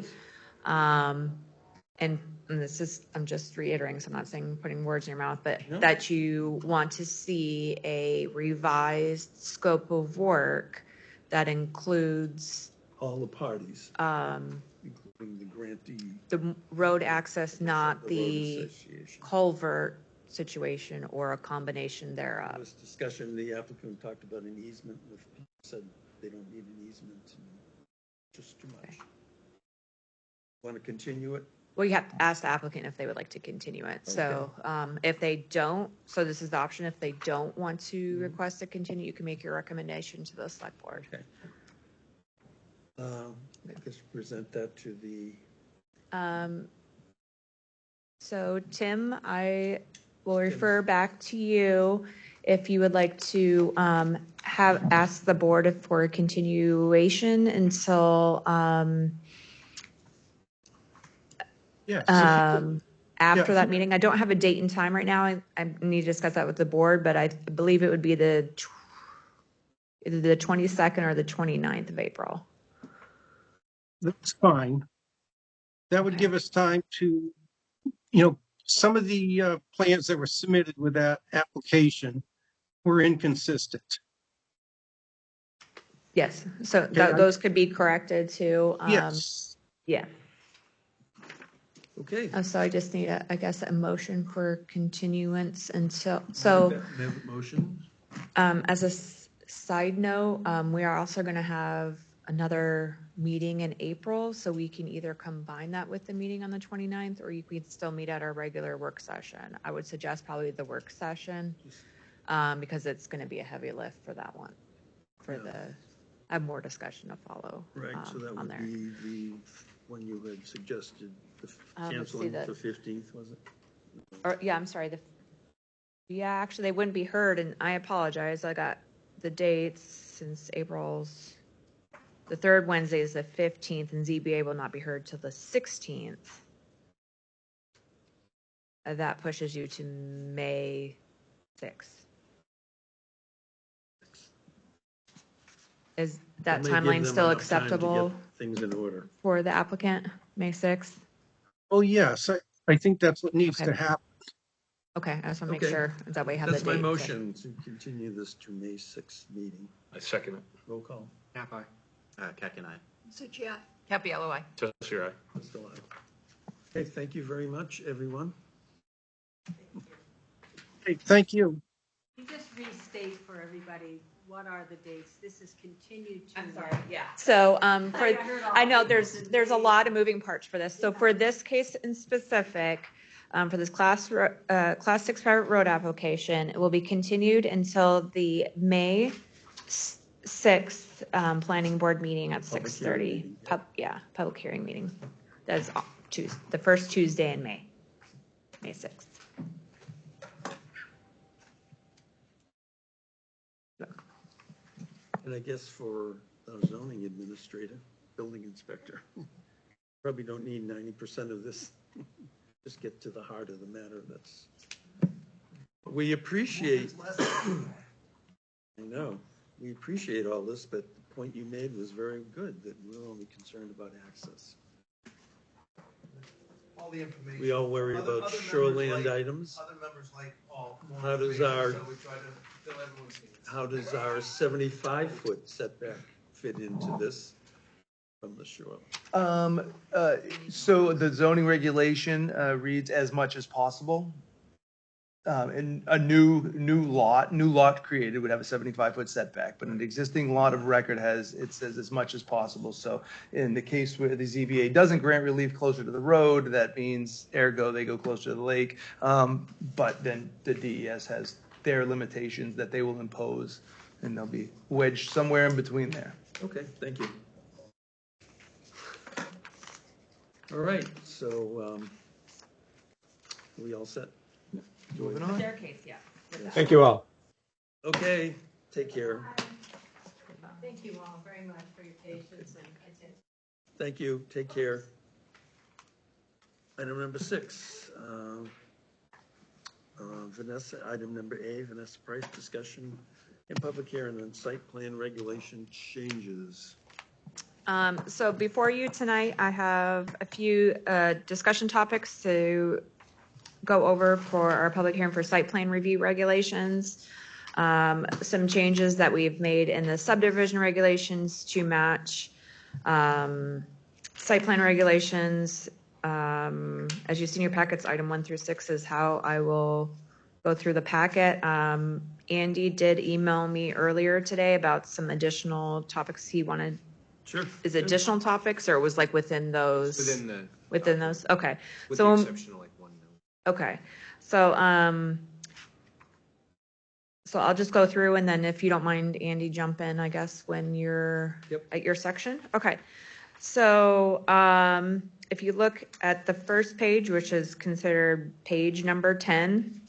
And this is, I'm just reiterating, so I'm not saying putting words in your mouth, but
No.
that you want to see a revised scope of work that includes
All the parties, including the grantee.
the road access, not
the road
the
association.
culvert situation or a combination
There
thereof.
was discussion, the applicant talked about an easement, and if people said they don't need an easement, just too much.
Okay.
Want to continue it?
Well, you have to ask the applicant if they would like to continue it. So if they don't, so this is the option, if they don't want to request to continue, you can make your recommendation to the select board.
Okay. I guess present that to the,
So Tim, I will refer back to you if you would like to ask the board for a continuation until
Yes.
after
Yeah.
that meeting. I don't have a date and time right now. I need to discuss that with the board, but I believe it would be either the 22nd or the 29th of April.
That's fine. That would give us time to, some of the plans that were submitted with that application were inconsistent.
Yes, so
Okay,
those could be corrected too.
Yes.
Yeah.
okay.
So I just need, I guess, a motion for continuance until,
Motion?
as a side note, we are also going to have another meeting in April, so we can either combine that with the meeting on the 29th, or you could still meet at our regular work session. I would suggest probably the work session, because it's going to be a heavy lift for that one. I have more discussion to follow.
Right, so that
on
would
there.
be the one you had suggested, the
Let's see
canceling
that.
the 15th, was it?
Or, yeah, I'm sorry, actually, they wouldn't be heard, and I apologize, I got the dates since the third Wednesday is the 15th, and ZBA will not be heard till the 16th. That pushes you to May 6th. Is that
That may give
timeline
them
still
enough time to
acceptable
get things in order.
for the applicant, May 6th?
Oh, yes, I think that's what needs
Okay.
to happen.
Okay, I just want to make
Okay.
sure, that way I have the
That's
date.
my motion to continue this to May 6th meeting.
I second it.
Roll call.
Napa.
Keck and I.
Suchi, aye.
Happy LOI.
Just your eye.
Still aye. Okay, thank you very much, everyone.
Hey, thank you.
You just restate for everybody, what are the dates? This is continued to.
I'm sorry, yeah. So,
I heard all
I know
the
there's a lot of moving parts for this. So for this case in specific, for this class 6 private road application, it will be continued until the May 6th, planning board meeting at
Public
6:30.
hearing meeting,
Public hearing meeting. That's the first Tuesday in May, May 6th.
And I guess for the zoning administrator, building inspector, probably don't need 90% of this. Just get to the heart of the matter. We appreciate, I know, we appreciate all this, but the point you made was very good, that we're only concerned about access.
All the information.
We all worry
Other
about
members
shoreland
like-
items.
Other members like all. more
How does
information,
our-
So we try to fill everyone's needs.
How does our 75-foot setback fit into this from the shore?
So the zoning regulation reads as much as possible. And a new lot created would have a 75-foot setback, but an existing lot of record it says as much as possible. So in the case where the ZBA doesn't grant relief closer to the road, that means ergo they go closer to the lake. But then the DES has their limitations that they will impose, and they'll be wedged somewhere in between there.
Okay, thank you. All right, so we all set?
Moving on.
Their case, yeah.
Thank you all.
Okay, take care.
Thank you all very much for your patience and attention.
Thank you, take care. Item number 6, Vanessa, item number A, Vanessa Price, discussion and public hearing on site plan regulation changes.
So before you tonight, I have a few discussion topics to go over for our public hearing for site plan review regulations. Some changes that we've made in the subdivision regulations to match site plan regulations. As you see in your packets, item 1 through 6 is how I will go through the packet. Andy did email me earlier today about some additional topics he wanted.
Sure.
Is it additional topics, or it was like within those? Within those? Okay.
With
So,
the exception of like one note.
okay. So, so I'll just go through, and then if you don't mind, Andy, jump in, I guess, when you're at your section. Okay. So, if you look at the first page, which is considered page number 10,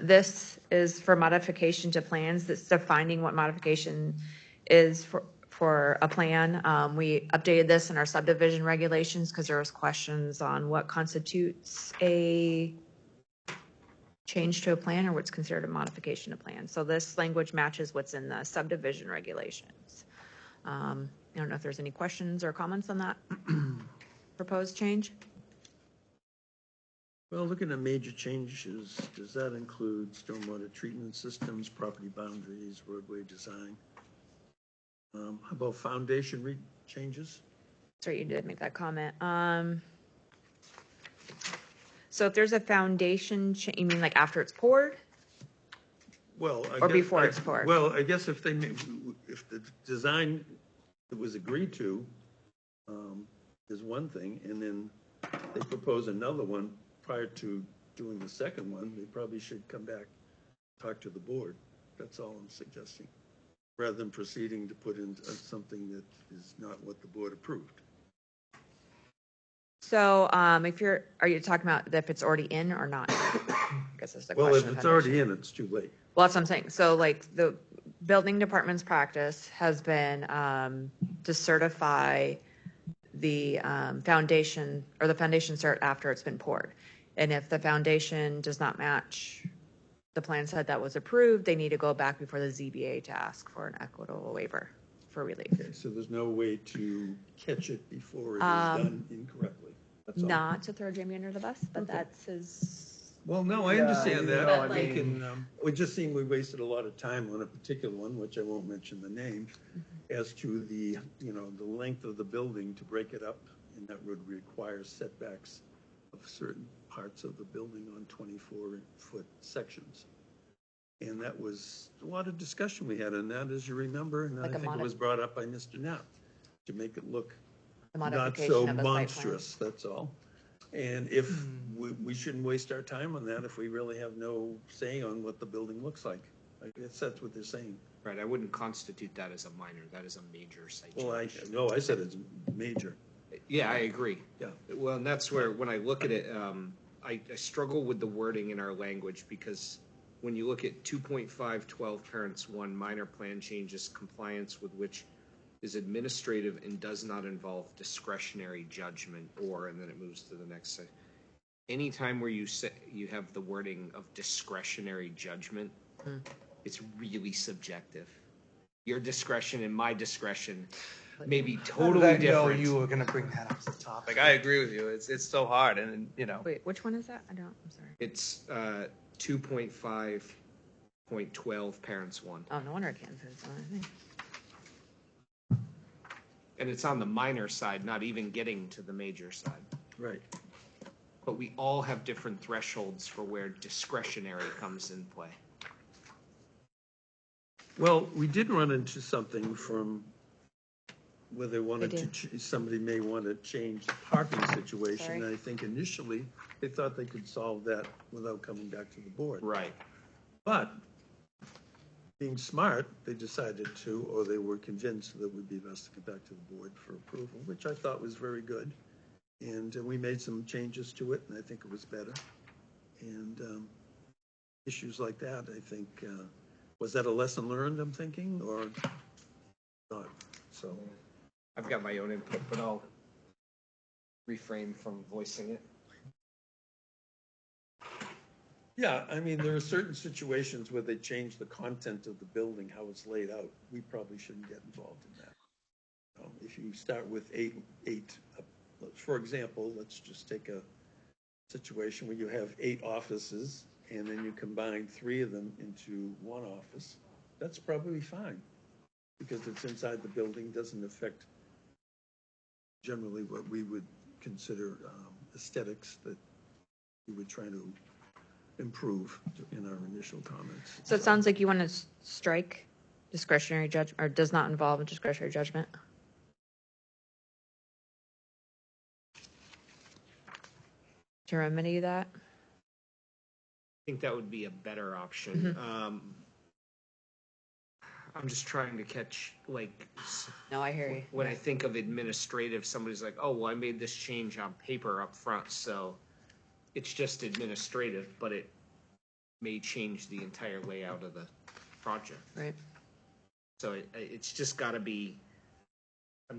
this is for modification to plans. That's defining what modification is for a plan. We updated this in our subdivision regulations because there was questions on what constitutes a change to a plan or what's considered a modification to plan. So this language matches what's in the subdivision regulations. I don't know if there's any questions or comments on that proposed change.
Well, looking at major changes, does that include stormwater treatment systems, property boundaries, roadway design? How about foundation changes?
Sorry, you did make that comment. So if there's a foundation, you mean like after it's poured?
Well,
Or before it's poured?
Well, I guess if if the design that was agreed to is one thing, and then they propose another one prior to doing the second one, they probably should come back, talk to the board. That's all I'm suggesting, rather than proceeding to put in something that is not what the board approved.
So are you talking about if it's already in or not? I guess that's the question.
Well, if it's already in, it's too late.
Well, that's what I'm saying. So like the building department's practice has been to certify the foundation or the foundation cert after it's been poured. And if the foundation does not match the plan said that was approved, they need to go back before the ZBA to ask for an equitable waiver for relief.
Okay, so there's no way to catch it before it is done incorrectly. That's all.
Not to throw Jamie under the bus, but that's his.
Well, no, I understand that.
I mean,
We just seemed we wasted a lot of time on a particular one, which I won't mention the name, as to the, the length of the building to break it up, and that would require setbacks of certain parts of the building on 24-foot sections. And that was a lot of discussion we had on that, as you remember, and
Like
I think it was brought up by Mr. Knapp to make it look not so monstrous, that's all. And if we shouldn't waste our time on that if we really have no say on what the building looks like. I guess that's what they're saying.
Right, I wouldn't constitute that as a minor, that is a major site change.
Well, I said it's major.
Yeah, I agree.
Yeah.
Well, and that's where, when I look at it, I struggle with the wording in our language, because when you look at 2.512 parents 1, minor plan changes, compliance with which is administrative and does not involve discretionary judgment, and then it moves to the next set. Anytime where you say you have the wording of discretionary judgment, it's really subjective. Your discretion and my discretion may be totally different.
You were gonna bring that up as a topic. I agree with you. It's so hard, and
Wait, which one is that? I'm sorry.
It's 2.5.12 parents 1.
Oh, no wonder I can't fit it on anything.
And it's on the minor side, not even getting to the major side.
Right.
But we all have different thresholds for where discretionary comes in play.
Well, we did run into something from where they wanted to, somebody may want to change the parking situation.
Sorry.
And I think initially they thought they could solve that without coming back to the board.
Right.
But being smart, they decided to, or they were convinced that it would be best to get back to the board for approval, which I thought was very good. And we made some changes to it, and I think it was better. And issues like that, I think, was that a lesson learned, I'm thinking, or not? So
I've got my own input, but I'll refrain from voicing it.
Yeah, I mean, there are certain situations where they change the content of the building, how it's laid out. We probably shouldn't get involved in that. If you start with eight, for example, let's just take a situation where you have 8 offices and then you combine 3 of them into one office, that's probably fine because it's inside the building, doesn't affect generally what we would consider aesthetics that we would try to improve in our initial comments.
So it sounds like you want to strike discretionary judgment, or does not involve a discretionary judgment. To remedy that?
I think that would be a better option. I'm just trying to catch, like,
No, I hear you.
when I think of administrative, somebody's like, oh, well, I made this change on paper up front, so it's just administrative, but it may change the entire layout of the project.
Right.
So it's just gotta be,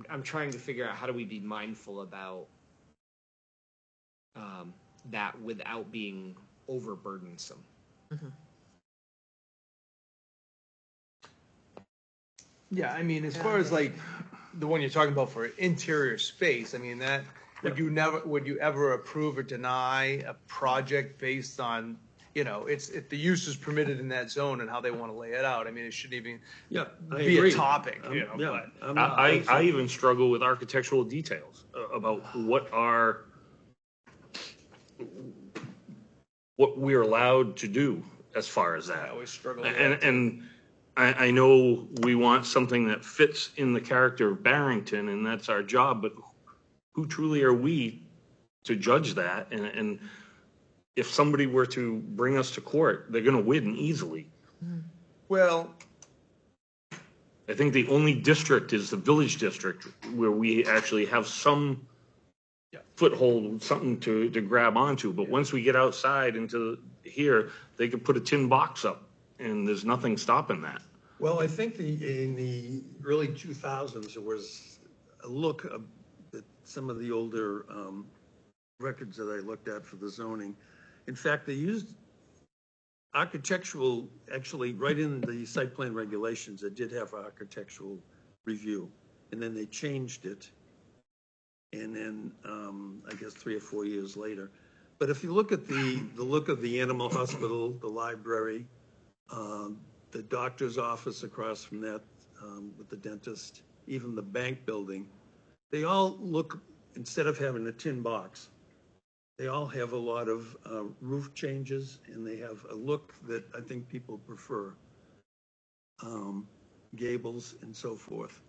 I'm trying to figure out how do we be mindful about that without being overburdensome.
Yeah, I mean, as far as like the one you're talking about for interior space, I mean, that, would you ever approve or deny a project based on, you know, if the use is permitted in that zone and how they want to lay it out? I mean, it shouldn't even be a topic, you know, but.
I even struggle with architectural details about what we're allowed to do as far as that.
I always struggle with that.
And I know we want something that fits in the character of Barrington, and that's our job, but who truly are we to judge that? And if somebody were to bring us to court, they're gonna win easily.
Well,
I think the only district is the village district where we actually have some foothold, something to grab onto. But once we get outside into here, they could put a tin box up and there's nothing stopping that.
Well, I think in the early 2000s, there was a look at some of the older records that I looked at for the zoning. In fact, they used architectural, actually, right in the site plan regulations, it did have architectural review. And then they changed it. And then, I guess 3 or 4 years later. But if you look at the look of the animal hospital, the library, the doctor's office across from that with the dentist, even the bank building, they all look, instead of having a tin box, they all have a lot of roof changes, and they have a look that I think people prefer, gables and so forth.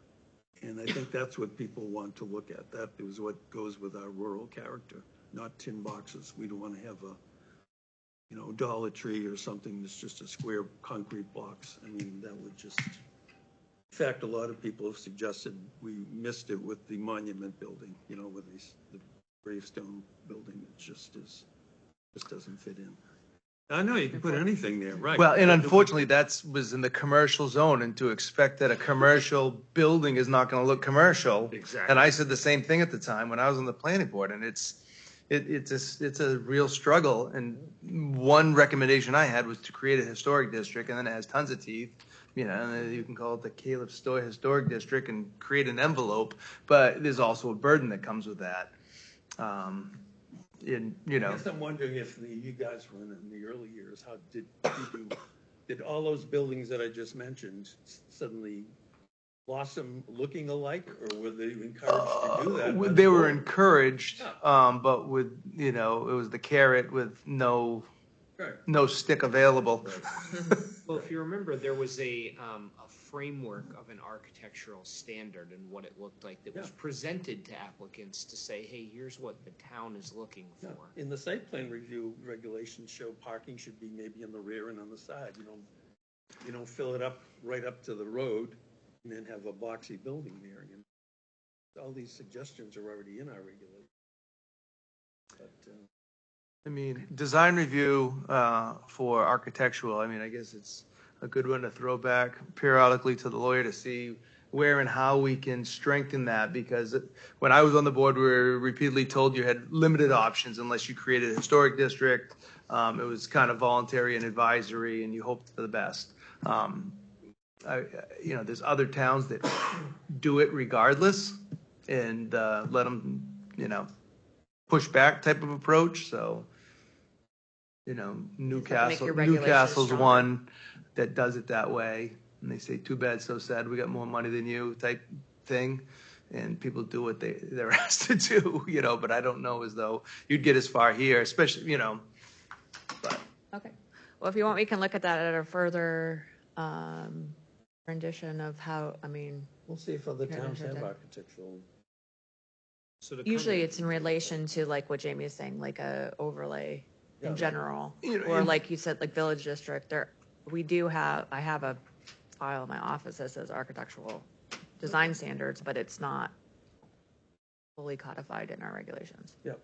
And I think that's what people want to look at. That is what goes with our rural character, not tin boxes. We don't want to have a, Dollar Tree or something that's just a square concrete box. I mean, that would just, in fact, a lot of people have suggested we missed it with the monument building, with the gravestone building. It just doesn't fit in. I know you can put anything there, right?
well, and unfortunately, was in the commercial zone, and to expect that a commercial building is not going to look commercial.
Exactly.
And I said the same thing at the time when I was on the planning board, and it's a real struggle. And one recommendation I had was to create a historic district, and then it has tons of teeth, and then you can call it the Caleb Stowe Historic District and create an envelope, but there's also a burden that comes with that.
I guess I'm wondering if you guys were in the early years, how did all those buildings that I just mentioned suddenly blossom looking alike, or were they encouraged to do that?
They were encouraged, but with, it was the carrot with no stick available.
Well, if you remember, there was a framework of an architectural standard and what it looked like that was presented to applicants to say, hey, here's what the town is looking for.
In the site plan review regulations show parking should be maybe in the rear and on the side. You don't fill it up right up to the road and then have a boxy building there. All these suggestions are already in our regulations. But,
design review for architectural, I guess it's a good one to throw back periodically to the lawyer to see where and how we can strengthen that, because when I was on the board, we were repeatedly told you had limited options unless you created a historic district It was kind of voluntary and advisory, and you hoped for the best. There's other towns that do it regardless and let them, push back type of approach. So, Newcastle's
stronger.
one that does it that way. And they say, too bad, so sad, we got more money than you type thing. And people do what they're asked to do, but I don't know as though you'd get as far here, especially, but.
Okay. Well, if you want, we can look at that at a further rendition of how,
We'll see if other
Yeah,
towns
sure
have
did.
architectural.
So to
usually
come-
it's in relation to like what Jamie is saying, like a overlay
Yeah.
in general.
You know,
Or
and-
like you said, like village district, I have a file in my office that says architectural design standards, but it's not fully codified in our regulations.
Yep.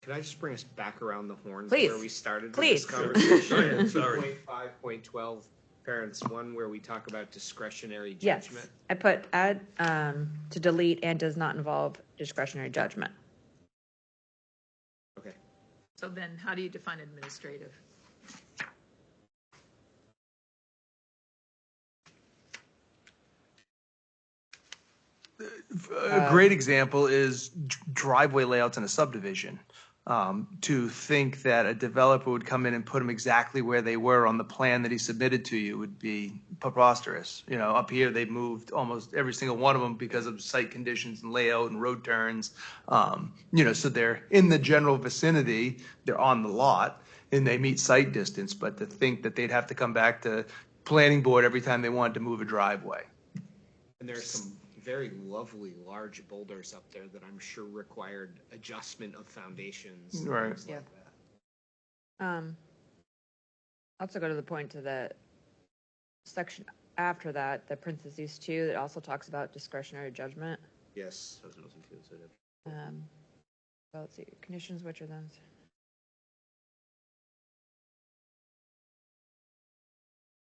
Can I just bring us back around the horns
Please.
where we started
Please.
with this conversation?
Go ahead, sorry.
2.5.12 parents, one where we talk about discretionary
Yes,
judgment.
I put add to delete and does not involve discretionary judgment.
Okay.
So then how do you define administrative?
A great example is driveway layouts in a subdivision. To think that a developer would come in and put them exactly where they were on the plan that he submitted to you would be preposterous. Up here, they've moved almost every single one of them because of site conditions and layout and road turns. So they're in the general vicinity, they're on the lot, and they meet site distance, but to think that they'd have to come back to planning board every time they wanted to move a driveway.
And there's some very lovely large boulders up there that I'm sure required adjustment of foundations.
Right.
Things like that.
Also go to the point to the section after that, the parentheses 2, that also talks about discretionary judgment.
Yes.
Well, let's see, conditions which are then.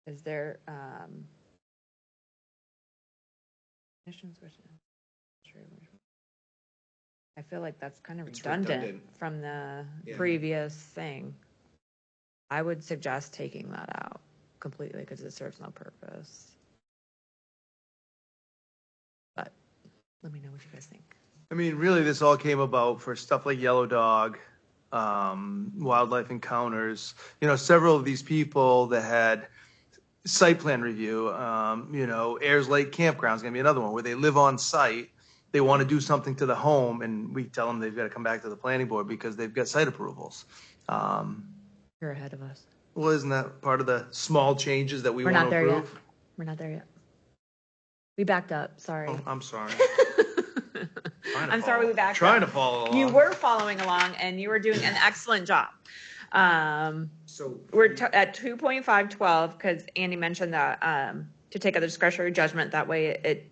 Is there, conditions which, I feel like that's kind of
It's
redundant
redundant.
from the
Yeah.
previous thing. I would suggest taking that out completely because it serves no purpose. But let me know what you guys think.
Really, this all came about for stuff like Yellow Dog, Wildlife Encounters. Several of these people that had site plan review, Ayers Lake Campground's gonna be another one where they live on site. They want to do something to the home, and we tell them they've got to come back to the planning board because they've got site approvals.
You're ahead of us.
Well, isn't that part of the small changes that we
We're
want
not
to
there yet.
approve?
We're not there yet. We backed up, sorry.
Oh, I'm sorry.
I'm sorry we backed up.
Trying to follow along.
You were following along and you were doing an excellent job.
So
We're at 2.512 because Andy mentioned that to take out the discretionary judgment, that way it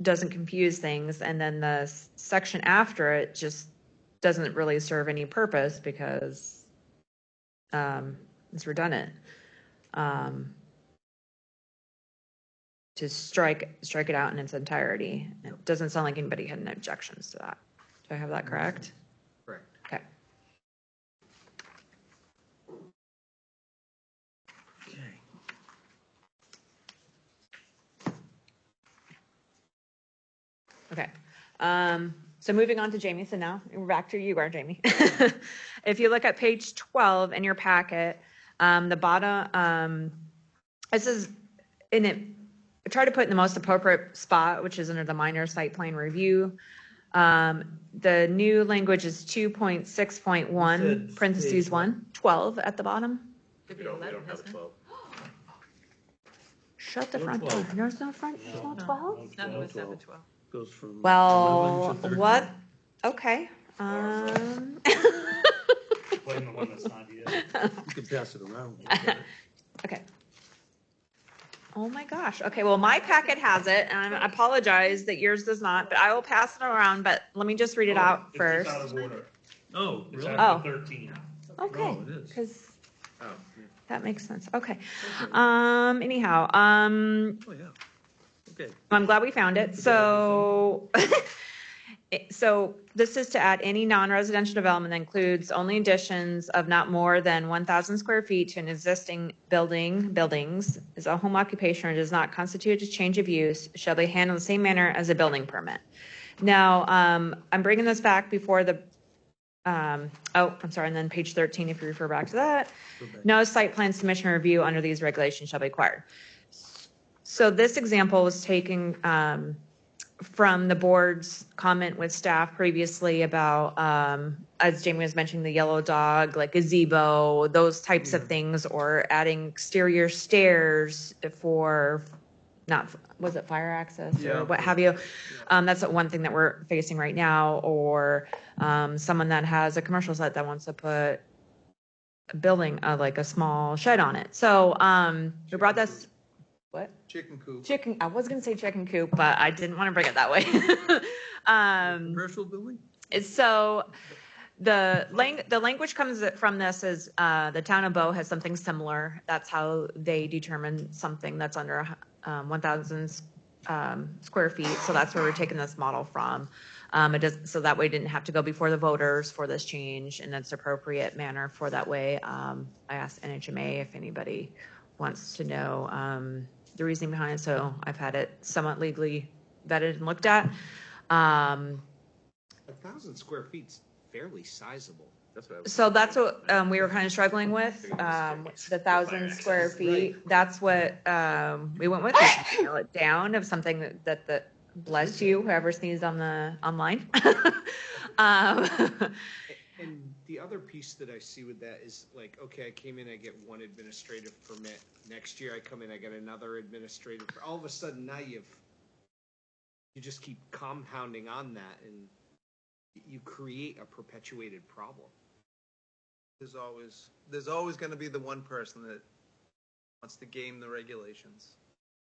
doesn't confuse things. And then the section after it just doesn't really serve any purpose because it's redundant. To strike it out in its entirety. It doesn't sound like anybody had any objections to that. Do I have that correct?
correct.
Okay. Okay. So moving on to Jamie. So now we're back to you, Jamie. If you look at page 12 in your packet, the bottom, this is in it. I try to put in the most appropriate spot, which is under the minor site plan review. The new language is 2.6.1, parentheses 1, 12 at the bottom.
Could be 11, isn't it?
Shut the front door. There's no front, it's not 12?
No, it was 7, 12.
Goes from.
Well,
11 to 13.
what? Okay.
Blame the one that's not here.
You can pass it around.
Okay. Oh my gosh. Okay, well, my packet has it, and I apologize that yours does not, but I will pass it around, but let me just read it out
It's
first.
just out of order.
Oh,
It's
really?
after 13.
Okay,
Oh, it is.
because
Oh,
that makes sense. Okay.
Okay.
Anyhow,
Oh, yeah. Okay.
I'm glad we found it. So So this is to add any non-residential development that includes only additions of not more than 1,000 square feet to an existing buildings, is a home occupation or does not constitute a change of use, shall be handled in the same manner as a building permit. Now, I'm bringing this back before the, I'm sorry, and then page 13, if you refer back to that, no site plan submission or review under these regulations shall be required. So this example was taken from the board's comment with staff previously about, as Jamie was mentioning, the yellow dog, like gazebo, those types of things, or adding exterior stairs for, not, was it fire access or what have you? That's one thing that we're facing right now, or someone that has a commercial site that wants to put a building, like a small shed on it. So we brought this. What?
Chicken coop.
Chicken. I was gonna say chicken coop, but I didn't want to bring it that way.
Commercial building?
So the language comes from this is the town of Bow has something similar. That's how they determine something that's under 1,000 square feet. So that's where we're taking this model from. It does, so that way it didn't have to go before the voters for this change, and it's appropriate manner for that way. I asked NHMA if anybody wants to know the reasoning behind it. So I've had it somewhat legally vetted and looked at.
1,000 square feet's fairly sizable.
So that's what we were kind of struggling with, the 1,000 square feet. That's what we went with, to nail it down of something that bless you, whoever sneezed on the online.
And the other piece that I see with that is like, okay, I came in, I get one administrative permit. Next year I come in, I get another administrative. All of a sudden now you just keep compounding on that, and you create a perpetuated problem.
There's always going to be the one person that wants to game the regulations,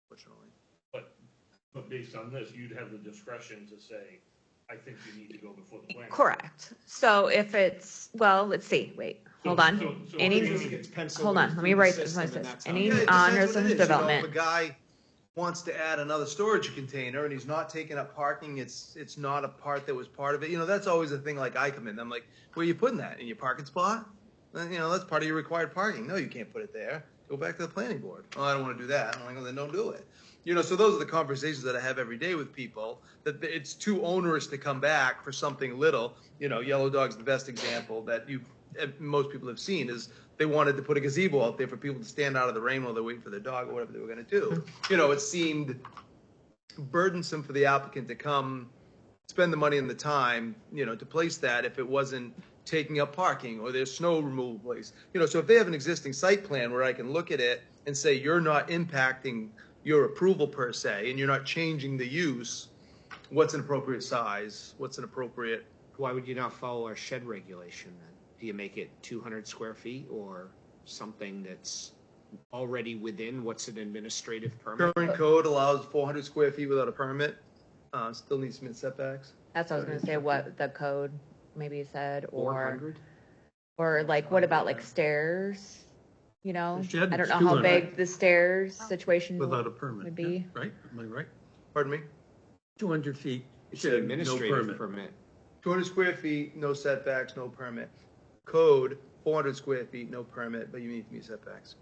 fortunately.
But based on this, you'd have the discretion to say, I think you need to go before the planning.
Correct. So if it's, well, let's see, wait, hold on. Hold on, let me write this. Any
Yeah, it depends what it
non-residential
is. You know,
development.
if a guy wants to add another storage container and he's not taking up parking, it's not a part that was part of it. You know, that's always a thing. Like I come in, I'm like, where are you putting that? In your parking spot? You know, that's part of your required parking. No, you can't put it there. Go back to the planning board. Oh, I don't want to do that. I'm like, well, then don't do it. You know, so those are the conversations that I have every day with people, that it's too onerous to come back for something little. You know, Yellow Dog's the best example that most people have seen, is they wanted to put a gazebo out there for people to stand out of the rain while they're waiting for their dog or whatever they were going to do. You know, it seemed burdensome for the applicant to come spend the money and the time, you know, to place that if it wasn't taking up parking or there's snow removal place. You know, so if they have an existing site plan where I can look at it and say, you're not impacting your approval per se, and you're not changing the use, what's an appropriate size? What's an appropriate?
Why would you not follow our shed regulation then? Do you make it 200 square feet or something that's already within what's an administrative permit?
Current code allows 400 square feet without a permit. Still needs to meet setbacks.
That's what I was gonna say, what the code maybe said, or
400?
or like, what about like stairs? You know,
The shed
I don't
is
know how
200.
big the stairs situation
Without a permit.
would be.
Right? Am I right?
Pardon me?
200 feet.
It's an
shed, no
administrative permit.
200 square feet, no setbacks, no permit. Code, 400 square feet, no permit, but you need to meet setbacks.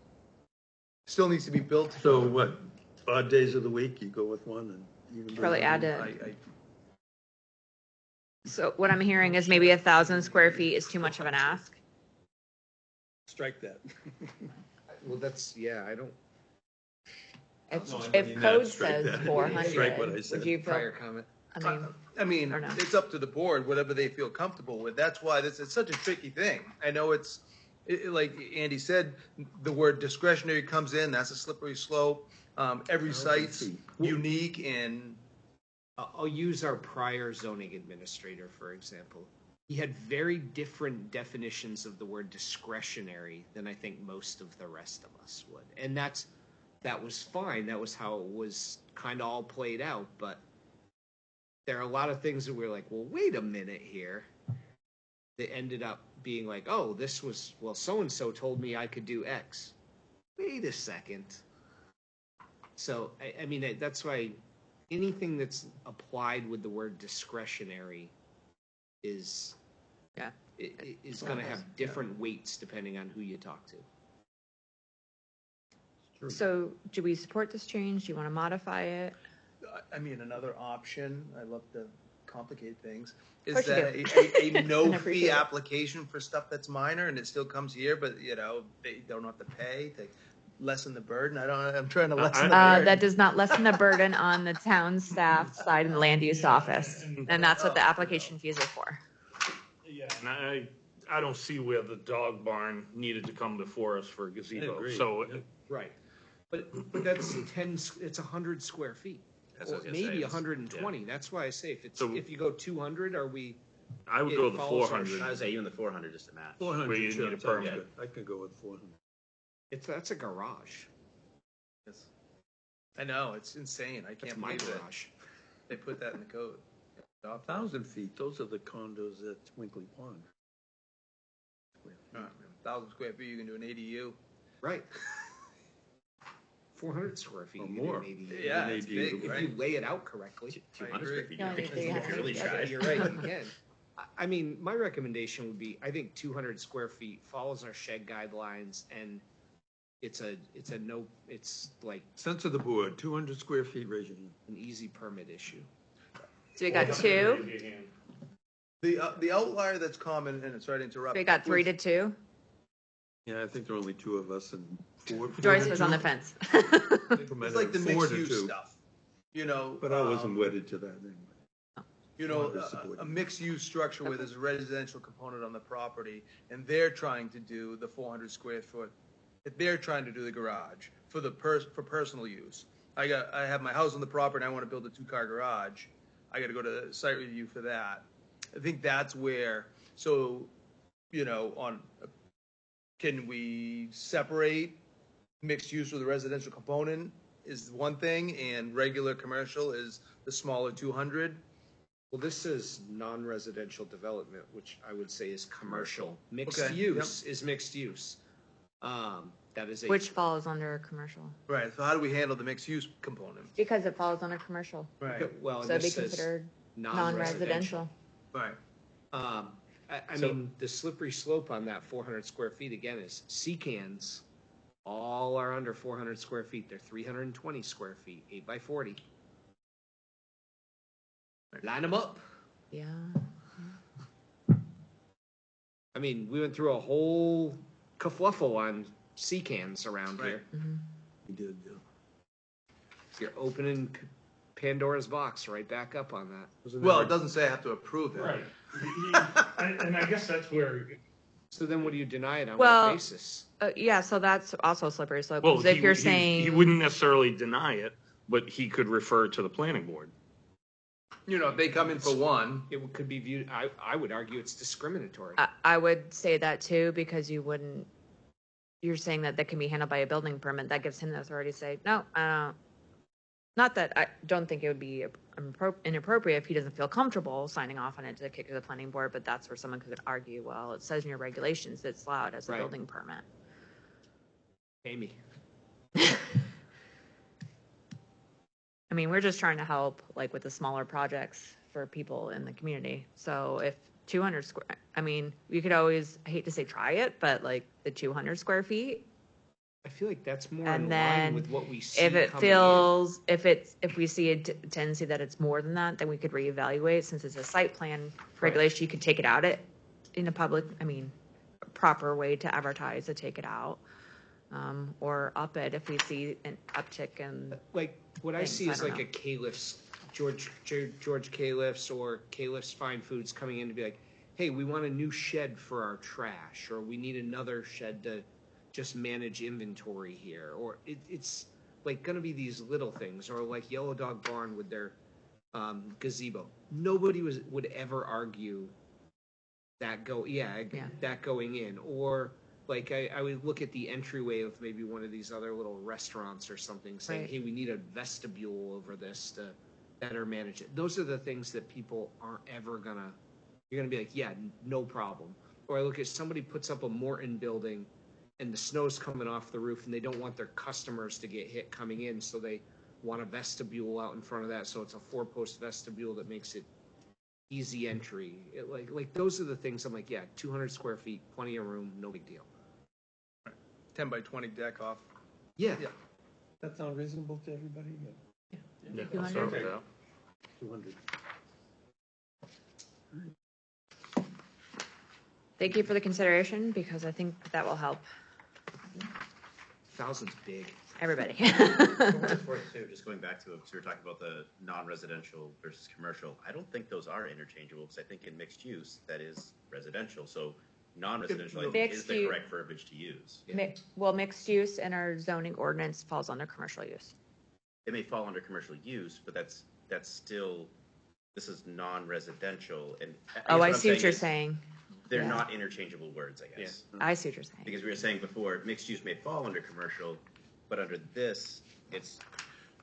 Still needs to be built.
So what, odd days of the week, you go with one and even.
Probably add it.
I
So what I'm hearing is maybe 1,000 square feet is too much of an ask.
strike that.
Well, that's, yeah, I don't.
If code
strike
says
that.
400,
Strike what I said.
would you feel,
Prior comment.
I mean,
I
Or no?
it's up to the board, whatever they feel comfortable with. That's why it's such a tricky thing. I know like Andy said, the word discretionary comes in, that's a slippery slope. Every site's unique and.
I'll use our prior zoning administrator, for example. He had very different definitions of the word discretionary than I think most of the rest of us would. And that was fine. That was how it was kind of all played out. But there are a lot of things that we're like, well, wait a minute here. That ended up being like, oh, so-and-so told me I could do X. Wait a second. So, I mean, that's why anything that's applied with the word discretionary is
Yeah.
is going to have different weights depending on who you talk to.
So do we support this change? Do you want to modify it?
I mean, another option, I love to complicate things,
Of
is
course you
that
do.
a no
appreciate
fee
it.
application for stuff that's minor and it still comes here, but they don't have to pay to lessen the burden. I'm trying to lessen the burden.
That does not lessen the burden on the town staff side in the land use office. And that's what the application fees are for.
Yeah, and I don't see where the dog barn needed to come before us for a gazebo.
agree.
So,
Right. But that's it's 100 square feet.
That's
Or
what I was gonna
maybe
say.
120. That's why I say
So-
if you go 200, are we?
I would
It
go the
follows our
400.
I would say even the 400 just to match.
400,
Where you
sure,
need a
sounds
permit.
good. I could go with 400.
That's a garage.
Yes. I know, it's insane. I
That's
can't
my
believe that
garage.
they put that in the code.
1,000 feet, those are the condos at Twinkly Pond.
1,000 square feet, you can do an ADU.
Right. 400 square feet.
Or
you can do
more.
an ADU.
Yeah,
An
it's
ADU,
big,
If
right?
you lay it out correctly.
200
agree.
square feet.
You only need 300.
If you're really shy.
You're right, you can. I mean, my recommendation would be, I think 200 square feet follows our shed guidelines, and it's like
Sense of the board, 200 square feet, raise your hand.
an easy permit issue.
So we got two,
The outlier that's common, and sorry to interrupt.
we got 3 to 2.
Yeah, I think there are only 2 of us and 4.
Joyce was on the fence.
It's like the
4
mixed
to
use
2.
stuff,
But I wasn't wedded to that anyway.
A mixed use structure where there's a residential component on the property, and they're trying to do the 400 square foot. If they're trying to do the garage for for personal use, I have my house on the property and I want to build a 2-car garage. I got to go to site review for that. I think that's where. So, can we separate mixed use with a residential component is one thing, and regular commercial is the smaller 200.
Well, this is non-residential development, which I would say is commercial. Mixed
Okay,
use is mixed use. That is
Which falls under commercial.
Right. So how do we handle the mixed use component?
Because it falls under commercial.
Right.
Well, and
So it'd be
this says
considered
non-residential.
non-residential.
Right.
I mean, the slippery slope on that 400 square feet again is C-cans. All are under 400 square feet. They're 320 square feet, 8 by 40. Line them up.
Yeah.
I mean, we went through a whole kerfluffle on C-cans around
Right.
here.
We did, yeah.
You're opening Pandora's box right back up on that.
Well, it doesn't say I have to approve it.
Right. And I guess that's where,
So then what do you deny it on
Well,
what basis?
Yeah, so that's also a slippery slope.
well,
'Cause if you're
he
saying,
wouldn't necessarily deny it, but he could refer to the planning board.
If they come in for one,
It could be viewed, I would argue it's discriminatory.
I would say that too, because you're saying that can be handled by a building permit. That gives him the authority to say, no, not that I don't think it would be inappropriate if he doesn't feel comfortable signing off on it to kick to the planning board, but that's where someone could argue, well, it says in your regulations it's allowed as a
Right.
building permit.
Amy.
I mean, we're just trying to help like with the smaller projects for people in the community. So if 200 square, I mean, we could always, I hate to say try it, but like the 200 square feet.
I feel like that's more
And
in
then
line with what we see
If it
coming
feels, if we see a tendency that it's more than that, then we could reevaluate. Since it's a site plan regulation, you could take it out in a public, a proper way to advertise to take it out. Or up it if we see an uptick in,
Like, what I
things,
see
I
is
don't
like
know.
a Califf's, George Califf's or Califf's Fine Foods coming in to be like, hey, we want a new shed for our trash, or we need another shed to just manage inventory here, or it's like gonna be these little things, or like Yellow Dog Barn with their gazebo. Nobody would ever argue that that going in, or like I would look at the entryway of maybe one of these other little restaurants or something, saying,
Right.
hey, we need a vestibule over this to better manage it. Those are the things that people aren't ever you're gonna be like, yeah, no problem. Or I look at somebody puts up a Morton building and the snow's coming off the roof and they don't want their customers to get hit coming in, so they want a vestibule out in front of that, so it's a 4-post vestibule that makes it easy entry. Like those are the things I'm like, yeah, 200 square feet, plenty of room, no big deal.
10 by 20 deck off.
Yeah.
Yeah.
That sound reasonable to everybody?
Yeah, I'll start with that.
200.
Thank you for the consideration, because I think that will help
1,000's big.
everybody.
For what it's worth too, just going back to, because we were talking about the non-residential versus commercial, I don't think those are interchangeable, because I think in mixed use, that is residential, so non-residential, I think, is
Mixed
the
use-
correct verbiage to use.
Well, mixed use in our zoning ordinance falls under commercial use.
It may fall under commercial use, but that's still, this is non-residential, and.
Oh, I
guess
see what you're
is
saying.
They're
Yeah.
not interchangeable words, I guess.
I see what you're saying.
Because we were saying before, mixed use may fall under commercial, but under this, it's.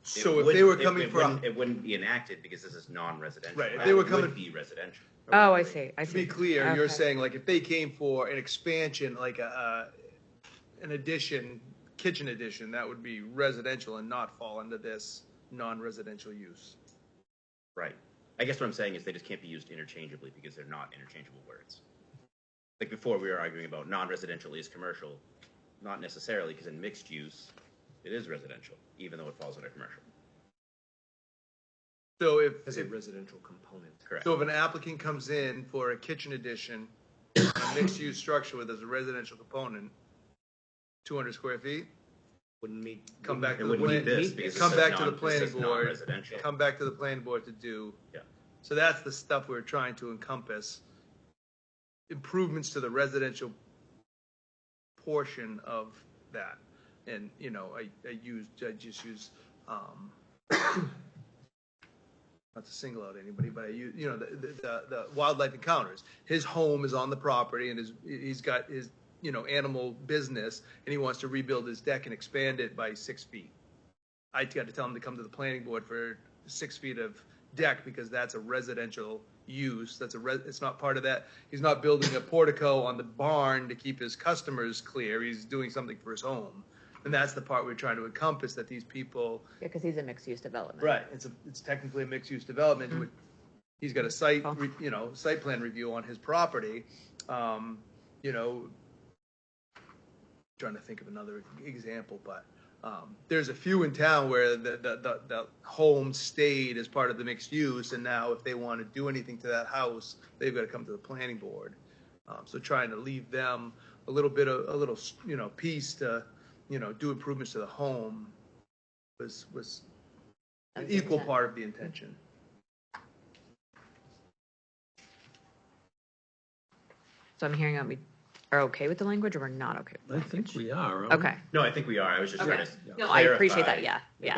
So if they were coming
It wouldn't be enacted because this is non-residential.
Right, if
That
they were
would
coming-
be residential.
Oh, I see, I
To
see.
be clear, you're
Okay.
saying like if they came for an expansion, like an addition, kitchen addition, that would be residential and not fall under this non-residential use.
Right. I guess what I'm saying is they just can't be used interchangeably because they're not interchangeable words. Like before, we were arguing about non-residential is commercial, not necessarily, because in mixed use, it is residential, even though it falls under commercial.
So if,
As a residential component.
Correct.
so if an applicant comes in for a kitchen addition, a mixed-use structure with as a residential component, 200 square feet,
Wouldn't meet.
come back
It
to the
wouldn't meet
plan,
this because it
come
says
back to the
this
planning
says
board,
non-residential.
come back to the planning board to do.
Yeah.
So that's the stuff we're trying to encompass. Improvements to the residential portion of that. And, you know, I just use, not to single out anybody, but I use, you know, the wildlife encounters. His home is on the property and he's got his, you know, animal business and he wants to rebuild his deck and expand it by 6 feet. I got to tell him to come to the planning board for 6 feet of deck because that's a residential use. It's not part of that. He's not building a portico on the barn to keep his customers clear. He's doing something for his home. And that's the part we're trying to encompass, that these people.
Yeah, because he's a mixed-use development.
Right. It's technically a mixed-use development. He's got a site plan review on his property. You know, trying to think of another example, but there's a few in town where the home stayed as part of the mixed use, and now if they want to do anything to that house, they've got to come to the planning board. So trying to leave them a little you know, piece to, you know, do improvements to the home was an equal part of the intention.
So I'm hearing that we are okay with the language, or we're not okay with the
I
language?
think we are. aren't we?
Okay.
No, I think we are. I was just trying
Okay.
to.
No, I appreciate
clarify
that, yeah.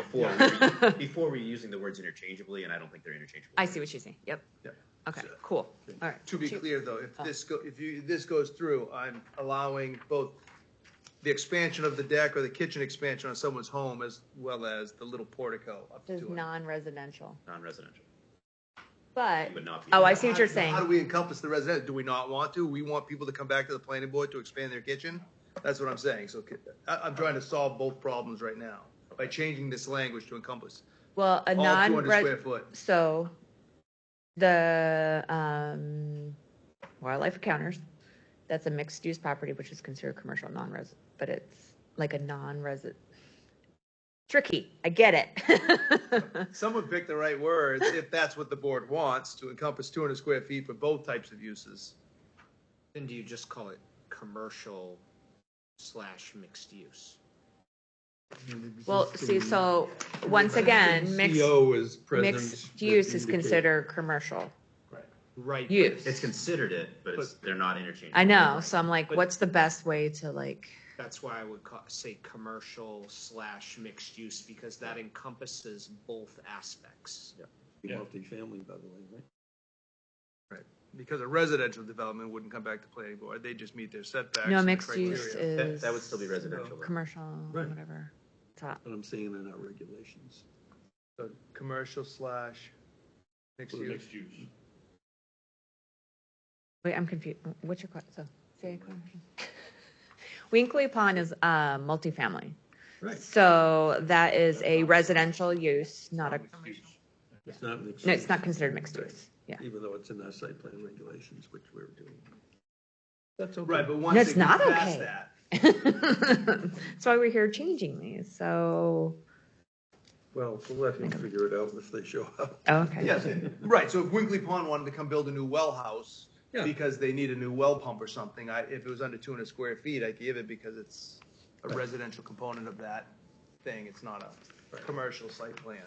Before we're using the words interchangeably, and I don't think they're interchangeable.
I see what you're saying, yep.
Yep.
Okay, cool, all right.
To be clear, though, if this goes through, I'm allowing both the expansion of the deck or the kitchen expansion on someone's home as well as the little portico up to
This is
it.
non-residential,
Non-residential.
but,
It would not be.
oh, I see what you're
How
saying.
do we encompass the residential? Do we not want to? We want people to come back to the planning board to expand their kitchen? That's what I'm saying. So I'm trying to solve both problems right now by changing this language to encompass
Well, a
all 200 square
non-res,
foot.
so the wildlife encounters, that's a mixed-use property, which is considered commercial non-res, but it's like a non-resident. Tricky, I get it.
Someone picked the right words if that's what the board wants, to encompass 200 square feet for both types of uses.
Then do you just call it commercial/mixed use?
Well, see, so, once again, mixed,
CO is present.
mixed use is
indicate-
considered commercial
Right.
use.
It's considered it, but they're not interchangeable.
I know, so I'm like, what's the best way to like,
That's why I would say commercial/mixed use, because that encompasses both aspects.
Multifamily, by the way, right?
Right. Because a residential development wouldn't come back to planning board. They just meet their setbacks.
no,
and the
mixed use
criteria.
is.
That would still be residential. though.
Commercial,
Right.
whatever. Top.
But I'm saying in our regulations.
So commercial / mixed use.
Wait, I'm confused. What's your question? So, say your question. Winkley Pond is multifamily.
Right.
So that is a residential use, not a,
It's not mixed.
no, it's not considered mixed
Right.
use. Yeah.
Even though it's in our site plan regulations, which we're doing. That's okay.
Right, but once
No,
they
it's
get
not
past
okay.
that,
That's why we're here changing these, so,
Well, we'll let him figure it out if they show up.
okay.
yes, right, so if Winkley Pond wanted to come build a new well house
Yeah.
because they need a new well pump or something, if it was under 200 square feet, I'd give it because it's a residential component of that thing, it's not a commercial site plan.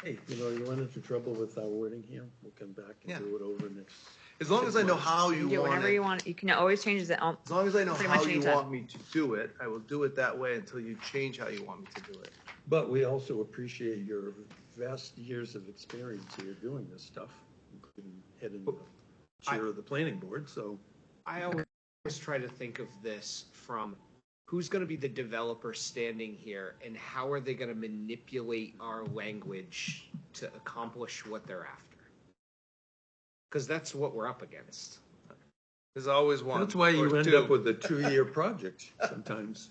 Hey, you run into trouble with our wording here, we'll come back
Yeah.
and do it over next.
As long as I know how you
Do
want
whatever
it,
you want, you can always change it.
as long as I know
Pretty
how
much
you
anytime.
want me to do it, I will do it that way until you change how you want me to do it.
But we also appreciate your vast years of experience here doing this stuff, including head and chair of the planning board, so.
I always try to think of this from who's going to be the developer standing here and how are they going to manipulate our language to accomplish what they're after? Because that's what we're up against.
There's always one.
That's why you
or
end
two.
up with a 2-year project sometimes,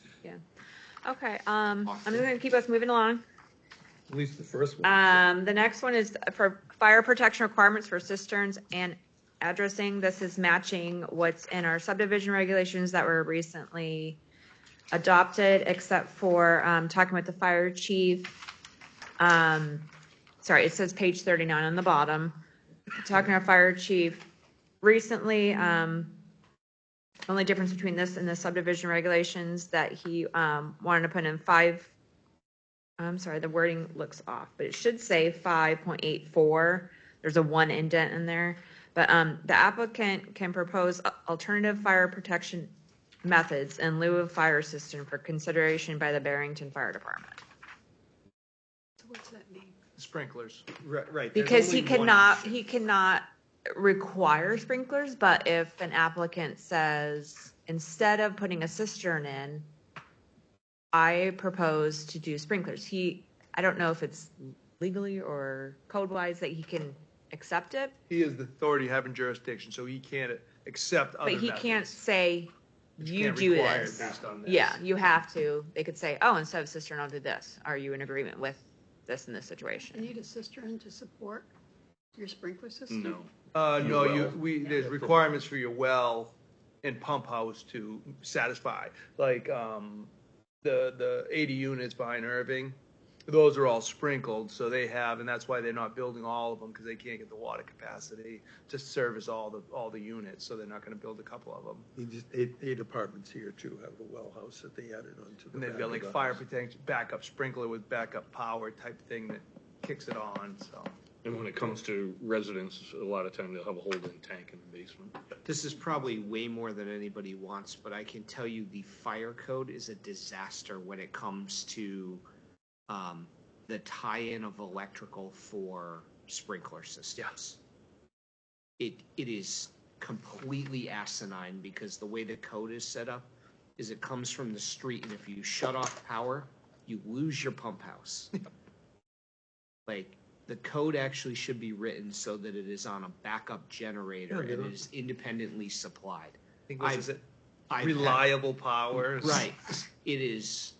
Okay, I'm just gonna keep us moving along.
at least the first one.
The next one is for fire protection requirements for cisterns and addressing. This is matching what's in our subdivision regulations that were recently adopted, except for, talking with the fire chief. Sorry, it says page 39 on the bottom. Talking to our fire chief recently, only difference between this and the subdivision regulations that he, wanted to put in I'm sorry, the wording looks off, but it should say 5.84. There's a 1 indent in there. But, the applicant can propose alternative fire protection methods in lieu of fire system for consideration by the Barrington Fire Department.
So what's that mean?
Sprinklers.
Right.
Because he cannot require sprinklers, but if an applicant says, instead of putting a cistern in, I propose to do sprinklers, I don't know if it's legally or code-wise that he can accept it,
He is the authority having jurisdiction, so he can't accept other
but he
methods.
can't say,
But
you
can't
do
require it
this.
based on this.
Yeah, you have to. They could say, oh, instead of cistern, I'll do this. Are you in agreement with this in this
You
situation?
need a cistern to support your sprinkler system?
No.
No,
Your
there's requirements for your well and pump house to satisfy, like, the 80 units behind Irving, those are all sprinkled, so they have, and that's why they're not building all of them, because they can't get the water capacity to service all the units, so they're not gonna build a couple of them.
He just, 8 apartments here too have a well house that they added onto the.
And they've
back
got
of
like
the
fire
house.
protection, backup sprinkler with backup power type thing that kicks it on, so.
And when it comes to residents, a lot of time they'll have a holding tank in the basement.
This is probably way more than anybody wants, but I can tell you the fire code is a disaster when it comes to the tie-in of electrical for sprinkler systems. It is completely asinine because the way the code is set up is it comes from the street, and if you shut off power, you lose your pump house. Like, the code actually should be written so that it is on a backup generator
Yeah, they
and
don't-
it is independently supplied.
I think this is it.
I've had-
Reliable power.
Right, it is.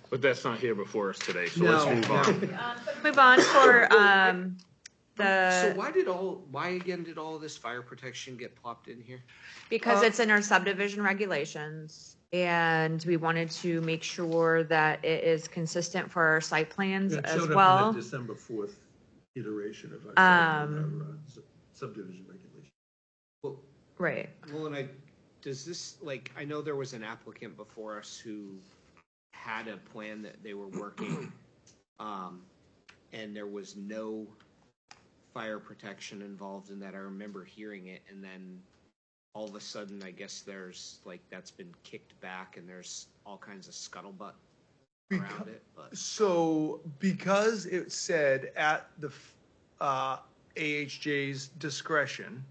But that's not here before us today, so let's
No,
move on.
Move on for,
So
the,
why again did all of this fire protection get plopped in here?
because it's in our subdivision regulations, and we wanted to make sure that it is consistent for our site plans
It
as
showed up in
well.
the December 4th iteration of our subdivision regulation.
Well,
Right.
and does this, like, I know there was an applicant before us who had a plan that they were working, and there was no fire protection involved in that. I remember hearing it, and then all of a sudden, I guess there's, like, that's been kicked back, and there's all kinds of scuttlebutt around it, but.
So, because it said at the AHJ's discretion,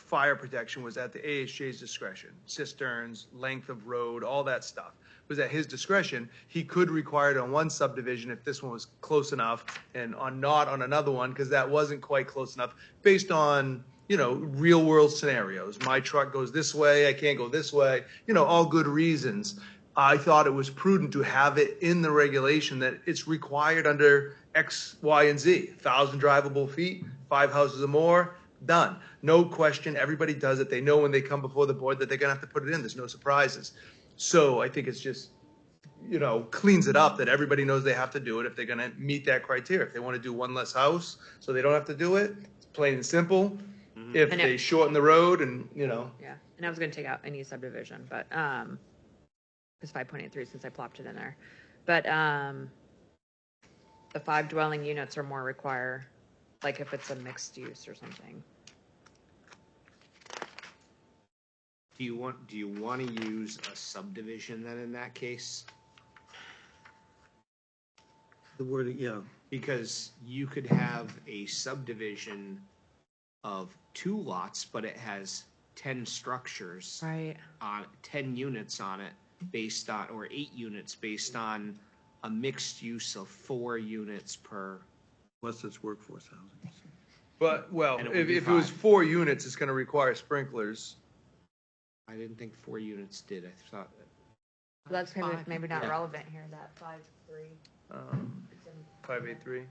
fire protection was at the AHJ's discretion. Cisterns, length of road, all that stuff was at his discretion. He could require it on one subdivision if this one was close enough, and not on another one because that wasn't quite close enough, based on, real world scenarios. My truck goes this way, I can't go this way, all good reasons. I thought it was prudent to have it in the regulation that it's required under X, Y, and Z. 1,000 drivable feet, 5 houses or more, done. No question, everybody does it. They know when they come before the board that they're gonna have to put it in. There's no surprises. So I think it's just, cleans it up that everybody knows they have to do it if they're gonna meet that criteria. If they wanna do one less house, so they don't have to do it, it's plain and simple. If
And
they shorten the road and,
Yeah, and I was gonna take out any subdivision, but, it's 5.83 since I plopped it in there. But, the 5 dwelling units or more require, like if it's a mixed use or something.
Do you want to use a subdivision then in that case?
The word, yeah.
Because you could have a subdivision of 2 lots, but it has 10 structures
Right.
on 10 units on it based on, or 8 units based on a mixed use of 4 units per.
Unless it's workforce housing.
But, well,
And it
if
would be
it was
5.
4 units, it's gonna require sprinklers.
I didn't think 4 units did. I thought.
That's
Five.
maybe not
Yeah.
relevant here, that 5.3.
583.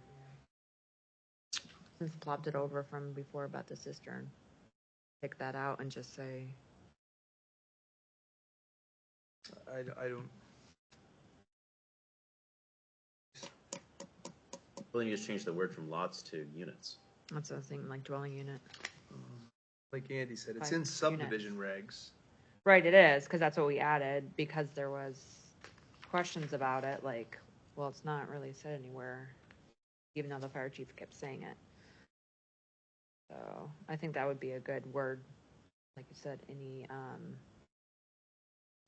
Since I plopped it over from before about the cistern. Take that out and just say,
I don't,
Well, then you just change the word from lots to units.
what's the thing, like dwelling unit?
like Andy said, it's
5
in
units.
subdivision regs.
Right, it is, because that's what we added, because there was questions about it, like, well, it's not really said anywhere, even though the fire chief kept saying it. So, I think that would be a good word, like you said, any,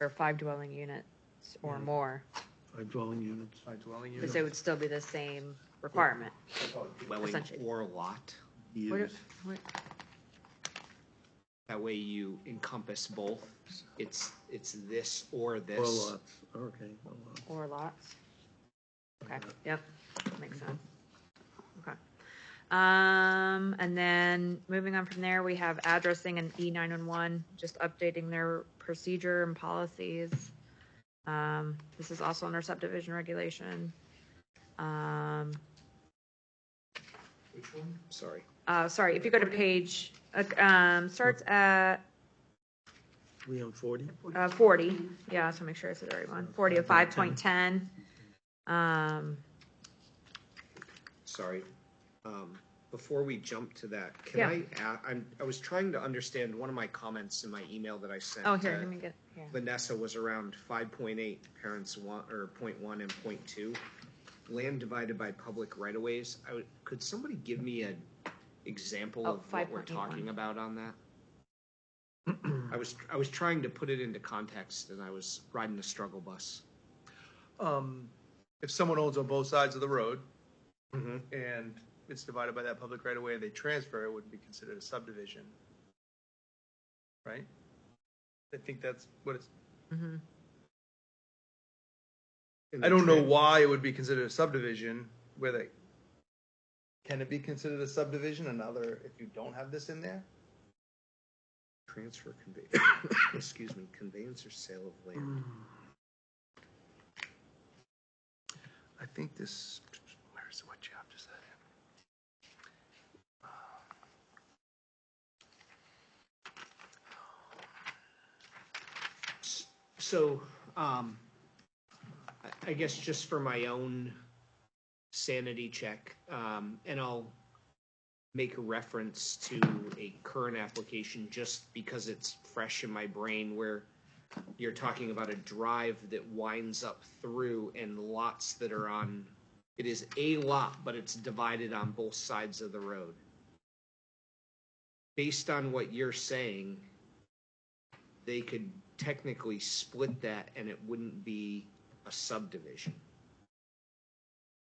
or 5 dwelling units or more,
5 dwelling units.
5 dwelling
because
units.
it would still be the same requirement.
Dwelling
Essentially.
or lot.
Use.
That way you encompass both. It's this or this.
Or lots, okay. Or lots.
Or lots. Okay, yep, makes sense. Okay. And then moving on from there, we have addressing and E911, just updating their procedure and policies. This is also under subdivision regulation.
Which one? Sorry.
Sorry, if you go to page, starts at
We on 40?
40, yeah, so make sure I said the right one, 40 of 5.10.
Sorry. Before we jump to that,
Yeah.
I was trying to understand one of my comments in my email that I sent.
Oh, here, let me get, here.
Vanessa was around 5.8, parents want, or 0.1 and 0.2. Land divided by public right-of-ways. Could somebody give me an example
Oh,
of what we're
5.81.
talking about on that? I was trying to put it into context, and I was riding the struggle bus.
If someone owns on both sides of the road,
Mm-hmm.
and it's divided by that public right of way, and they transfer, it wouldn't be considered a subdivision. Right? I think that's what it's,
Mm-hmm.
I don't know why it would be considered a subdivision, can it be considered a subdivision, if you don't have this in there?
Transfer, excuse me, conveyance or sale of land.
I think this, where's what you have to say?
So, I guess just for my own sanity check, and I'll make a reference to a current application just because it's fresh in my brain, where you're talking about a drive that winds up through and lots that are on, it is a lot, but it's divided on both sides of the road. Based on what you're saying, they could technically split that and it wouldn't be a subdivision.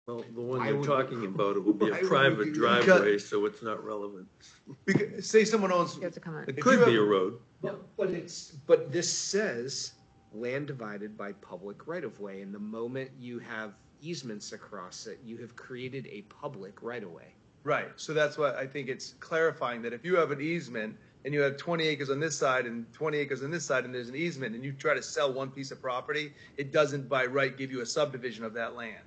Well, the one
Why
you're
would-
talking about, it will be a
why would we
private
do that?
driveway, so it's not relevant.
Because, say someone owns,
You have to come in.
It
If
could
you
be
have-
a road.
But this says land divided by public right of way, and the moment you have easements across it, you have created a public right of way.
right, so that's why I think it's clarifying that if you have an easement and you have 20 acres on this side and 20 acres on this side and there's an easement and you try to sell one piece of property, it doesn't by right give you a subdivision of that land.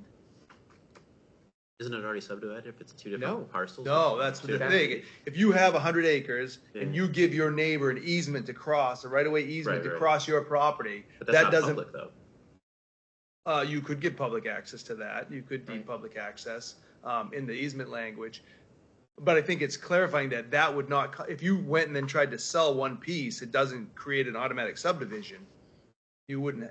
Isn't it already subdivided if it's two
No.
different parcels?
No, that's the thing. If you have 100 acres and
Yeah.
you give your neighbor an easement to cross, a right-of-way easement
Right,
to
right.
cross your property,
But that's
that
not
doesn't,
public though.
you could give public access to that. You could deem
Right.
public access, in the easement language. But I think it's clarifying that that would not, if you went and then tried to sell one piece, it doesn't create an automatic subdivision. You wouldn't,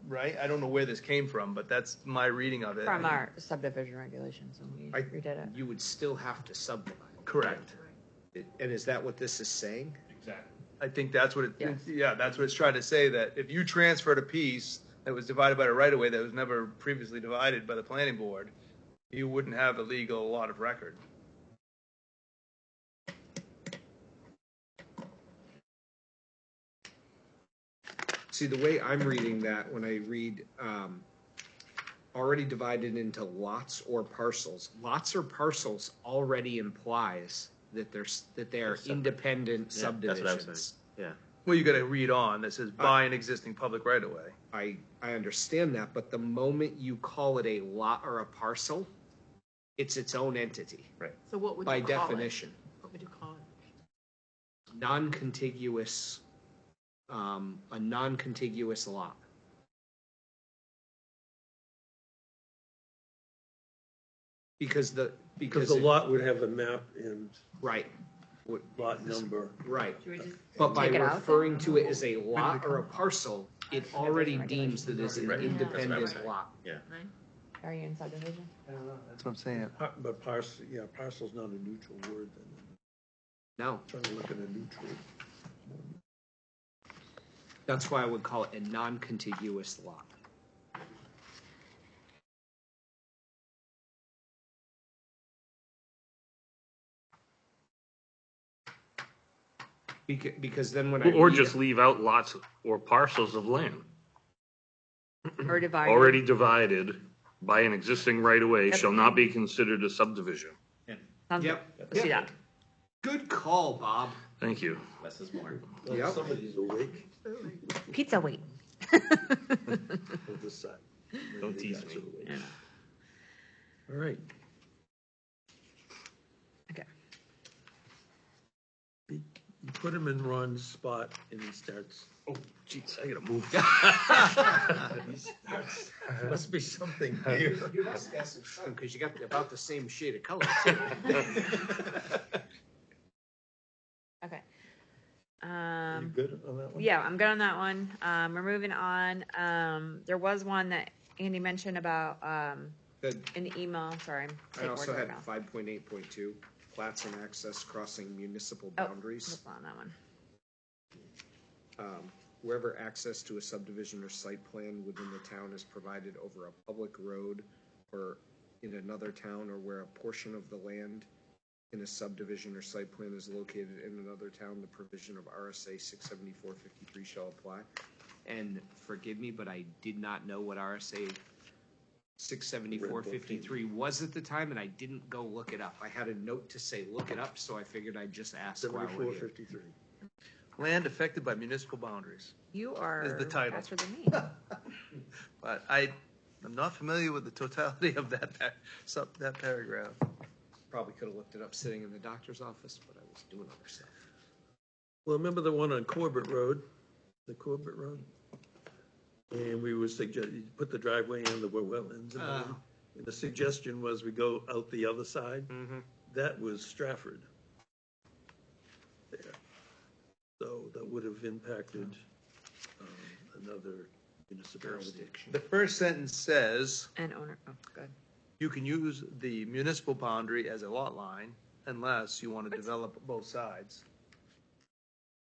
right? I don't know where this came from, but that's my reading of it.
From our subdivision regulations, and we redid it.
You would still have to subdivide.
Correct.
And is that what this is saying?
Exactly.
I think that's what it,
Yes.
yeah, that's what it's trying to say, that if you transferred a piece that was divided by a right of way that was never previously divided by the planning board, you wouldn't have a legal lot of record.
See, the way I'm reading that, when I read, already divided into lots or parcels, lots or parcels already implies that they are
Separate.
independent
Yeah, that's what I was
subdivisions.
saying. Yeah.
Well, you gotta read on, that says by an existing public right of way.
I understand that, but the moment you call it a lot or a parcel, it's its own entity,
So what would
by
you call it?
definition.
What would you call it?
Non-contiguous, a non-contiguous lot. Because
Because the lot would have a map and
right,
lot number.
right.
Should we just
But by
take it out then?
referring to it as a lot or a parcel, it already deems that it's an
Right.
independent
saying.
lot.
Yeah.
Are you in subdivision?
That's what I'm saying.
But parcel's not a neutral word then.
No,
Trying to look at a neutral.
that's why I would call it a non-contiguous lot. Because then when I
Or
read
just
it-
leave out lots or parcels of land
Or divided?
already divided by an existing right-of-way
Yep.
shall not be considered a subdivision.
Sounds good.
Yep.
Let's do that.
Good call, Bob.
Thank you.
Less is more.
Yep.
Somebody's awake.
Pizza wait.
We'll decide.
Don't
The
tease
guys
me.
are awake.
Yeah.
All right.
Okay.
You put him in Ron's spot and he starts.
Oh, jeez, I gotta move.
Must be something here.
You must have some sun, because you got about the same shade of color.
Okay.
You good on that one?
Yeah, I'm good on that one. We're moving on. There was one that Andy mentioned about,
Good.
in the email, sorry. I'm
I
taking
also
words
had
out of
5.8.2, plats and access crossing municipal
my mouth.
boundaries.
Flip on that one.
Wherever access to a subdivision or site plan within the town is provided over a public road or in another town, or where a portion of the land in a subdivision or site plan is located in another town, the provision of RSA 674-53 shall apply. And forgive me, but I did not know what RSA 674-53 was at the time, and I didn't go look it up. I had a note to say, look it up, so I figured I'd just ask while we're here.
7453.
Land affected by municipal boundaries.
You are
Is the title.
faster than me.
But I'm not familiar with the totality of that paragraph.
Probably could have looked it up sitting in the doctor's office, but I was doing other stuff.
Well, remember the one on Corbett Road, the Corbett Road? And we were you put the driveway in, the wetlands, and everything. And the suggestion was we go out the other side. That was Stratford. There. So that would have impacted another municipality.
The first sentence says,
And owner, oh, good.
you can use the municipal boundary as a lot line unless you want to develop both sides.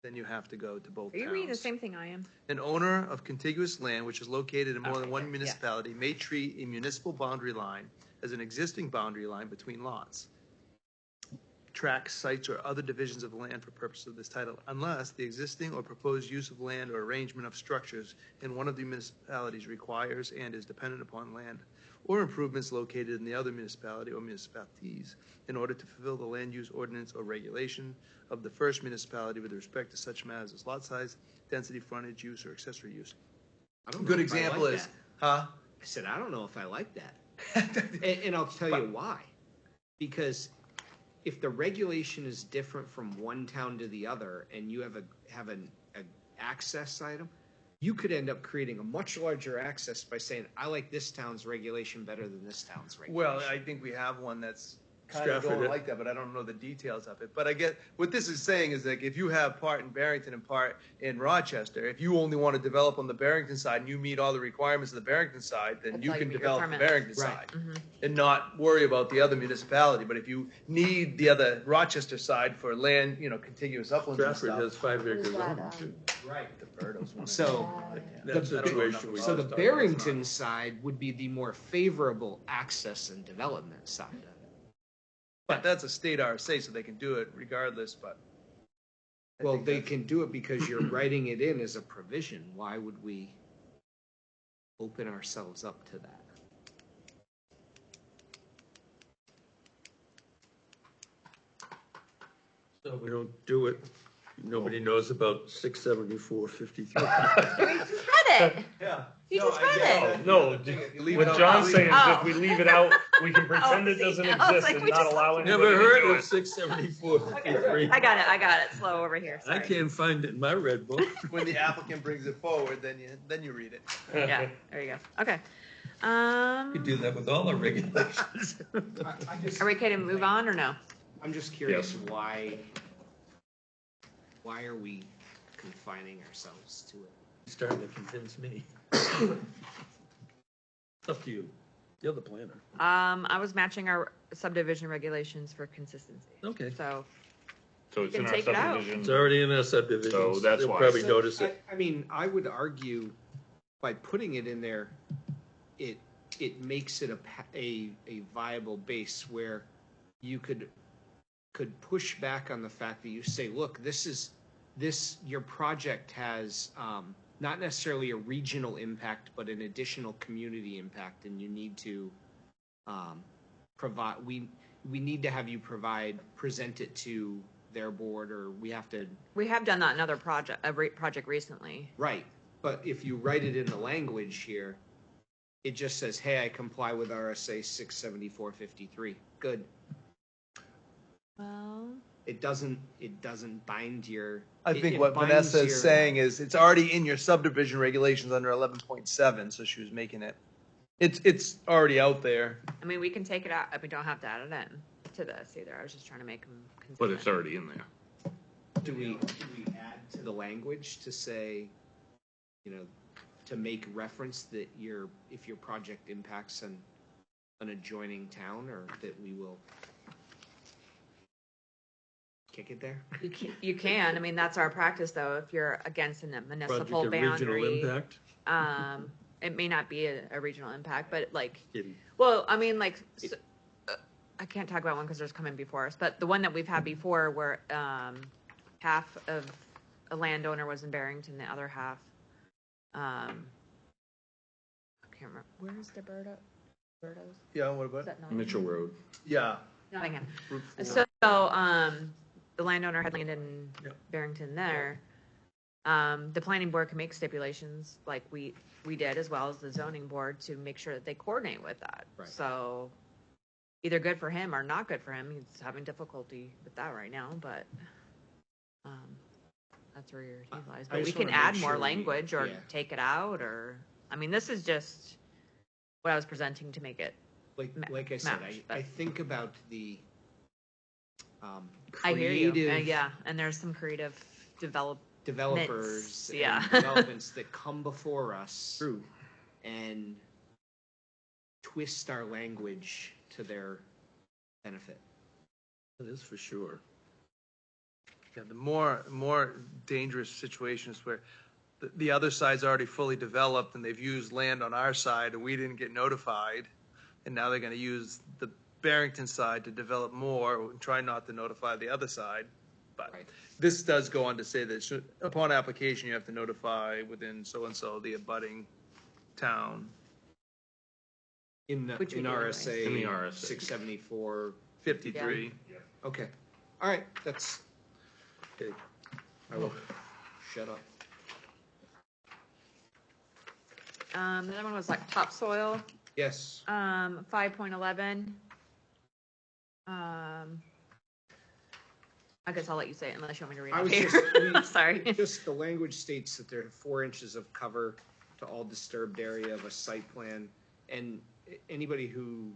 Then you have to go to both
Are you
towns.
reading the same thing I am?
An owner of contiguous land which is located in more than
Okay,
one
yeah.
municipality may treat a municipal boundary line as an existing boundary line between lots, tracts, sites, or other divisions of land for purposes of this title, unless the existing or proposed use of land or arrangement of structures in one of the municipalities requires and is dependent upon land or improvements located in the other municipality or municipalities in order to fulfill the land use ordinance or regulation of the first municipality with respect to such matters as lot size, density, frontage, use, or accessory use.
I don't know
Good
if I
example
like
is,
that.
huh?
I said, I don't know if I like that. And I'll tell you why. Because if the regulation is different from one town to the other, and you have an access item, you could end up creating a much larger access by saying, I like this town's regulation better than this town's regulation.
Well, I think we have one that's kind of
Stratford,
going like that, but I don't know the details of it. But I get, what this is saying is like, if you have part in Barrington and part in Rochester, if you only want to develop on the Barrington side and you meet all the requirements of the Barrington side, then
That's
you
how you
can
meet your
develop the
permit.
Barrington
Right.
side and not worry about the other municipality. But if you need the other Rochester side for land, contiguous uplands and
Stratford
stuff.
has 5 acres zoning too.
Right.
The Birdos one.
So,
That
the-
situation we
so the
just talked about.
Barrington side would be the more favorable access and development side of it.
But that's a state RSA, so they can do it regardless, but. I
Well,
think
they
that's-
can do it because you're writing it in as a provision. Why would we open ourselves up to that?
So we don't do it. Nobody knows about 674.53.
We just read it.
Yeah.
You
No,
just
I
read
get
it.
that.
No,
If you leave it
what
out-
John's saying is
Oh.
if we leave it out, we can pretend it
see,
doesn't
I was
exist
like,
and
we
not
just-
allow anybody
Never
to
heard
do
of
it.
674.53.
I got it. It's slow over here.
I
Sorry.
can't find it in my red book.
When the applicant brings it forward, then you read it.
Yeah, there you go. Okay.
We do that with all our regulations.
Are we okay to move on or no?
I'm just curious
Yes.
why are we confining ourselves to it?
Starting to convince me. It's up to you. You're the planner.
I was matching our subdivision regulations for consistency.
Okay.
So,
So it's
You
in
can
our
take it out.
subdivision.
It's already in our subdivision.
So that's
They'll
why.
probably
So,
notice it.
I mean, I would argue by putting it in there, it makes it a viable base where you could push back on the fact that you say, look, your project has not necessarily a regional impact, but an additional community impact, and you need to provide. We need to have you present it to their board, or we have to.
we have done that in another project recently.
Right, but if you write it in the language here, it just says, hey, I comply with RSA 674.53. Good.
Well,
It doesn't bind your.
I
it-
think
it
what
binds
Vanessa is
your-
saying is it's already in your subdivision regulations under 11.7, so she was making it. It's already out there.
I mean, we can take it out. We don't have to add it in to this either. I was just trying to make them consistent.
But it's already in there.
Do we add to the language to say, to make reference that if your project impacts an adjoining town, or that we will kick it there?
You can. I mean, that's our practice, though. If you're against a municipal
Project of regional
boundary,
impact.
it may not be a regional impact, but like,
Kidding.
well, I mean, like, I can't talk about one because there's coming before us, but the one that we've had before where half of a landowner was in Barrington, the other half, I can't remember. Where's Berto's?
Yeah, what
Is
about?
that
Mitchell Road.
Yeah.
Nottingham.
Route 4.
So, the landowner had land in
Yep.
Barrington there. The planning board can make stipulations like we did, as well as the zoning board, to make sure that they coordinate with that.
Right.
So either good for him or not good for him. He's having difficulty with that right now, but, that's where he lies.
I
But we
just
can
wanna
add
make
more
sure we-
language or
yeah.
take it out, or, I mean, this is just what I was presenting to make it.
Like I said,
match,
I
but-
think about the
I hear you.
creative
Yeah, and there's some creative
developers
yeah.
and developments that come before us
True.
and twist our language to their benefit.
That is for sure.
Yeah, the more dangerous situations where the other side's already fully developed and they've used land on our side and we didn't get notified, and now they're gonna use the Barrington side to develop more, and try not to notify the other side. But
Right.
this does go on to say that upon application, you have to notify within so-and-so the abutting town.
In the,
Which we
in
do anyway.
RSA.
In the RSA.
674. 53.
Okay, all right, that's,
Okay.
I will shut up.
The other one was like topsoil,
Yes,
5.11. I guess I'll let you say it unless you want me to read
I
it
was
here.
just,
Sorry.
just the language states that there are 4 inches of cover to all disturbed area of a site plan. And anybody who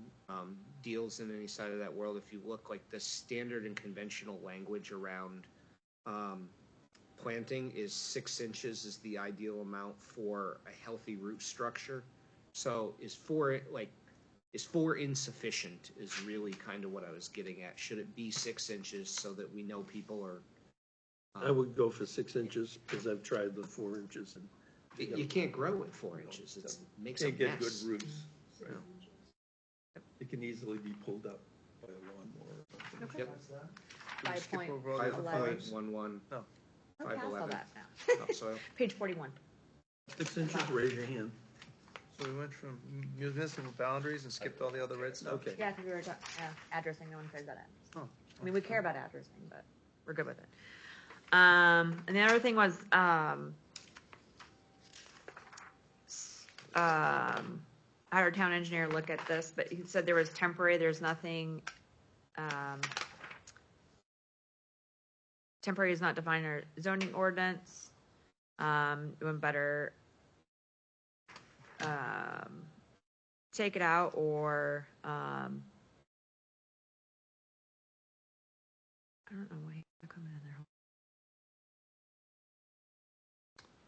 deals in any side of that world, if you look, like the standard and conventional language around planting is 6 inches is the ideal amount for a healthy root structure. So is 4 insufficient is really kind of what I was getting at. Should it be 6 inches so that we know people are?
I would go for 6 inches, because I've tried the 4 inches, and
You can't grow at 4 inches. It makes a
can't get good
mess.
roots. It can easily be pulled up by a lawnmower.
Yep.
5.11.
5.11.
No.
Okay, I saw
5.11.
that now.
Topsoil.
Page 41.
6 inches, raise your hand.
So we went from municipal boundaries and skipped all the other red stuff?
Okay.
Yeah, because we were talking, addressing, no one cares about addressing.
Oh.
I mean, we care about addressing, but we're good with it. And the other thing was, I had our town engineer look at this, but he said there was temporary, there's nothing, temporary is not defined in our zoning ordinance. Doing better, take it out or, I don't know why you're coming in there.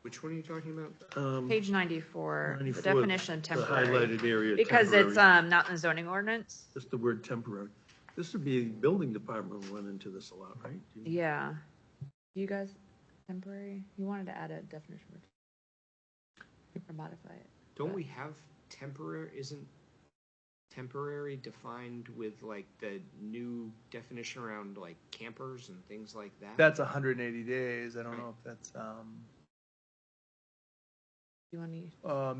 Which one are you talking about?
Page 94, the
94,
definition of
The
temporary.
highlighted area.
Because it's,
temporary.
not in the zoning ordinance.
Just the word temporary. This would be, building department will run into this a lot, right?
Yeah. You guys, temporary, you wanted to add a definition or modify it.
Don't we have temporary, isn't temporary defined with like the new definition around like campers and things like that?
That's 180 days. I don't know if that's,
You want to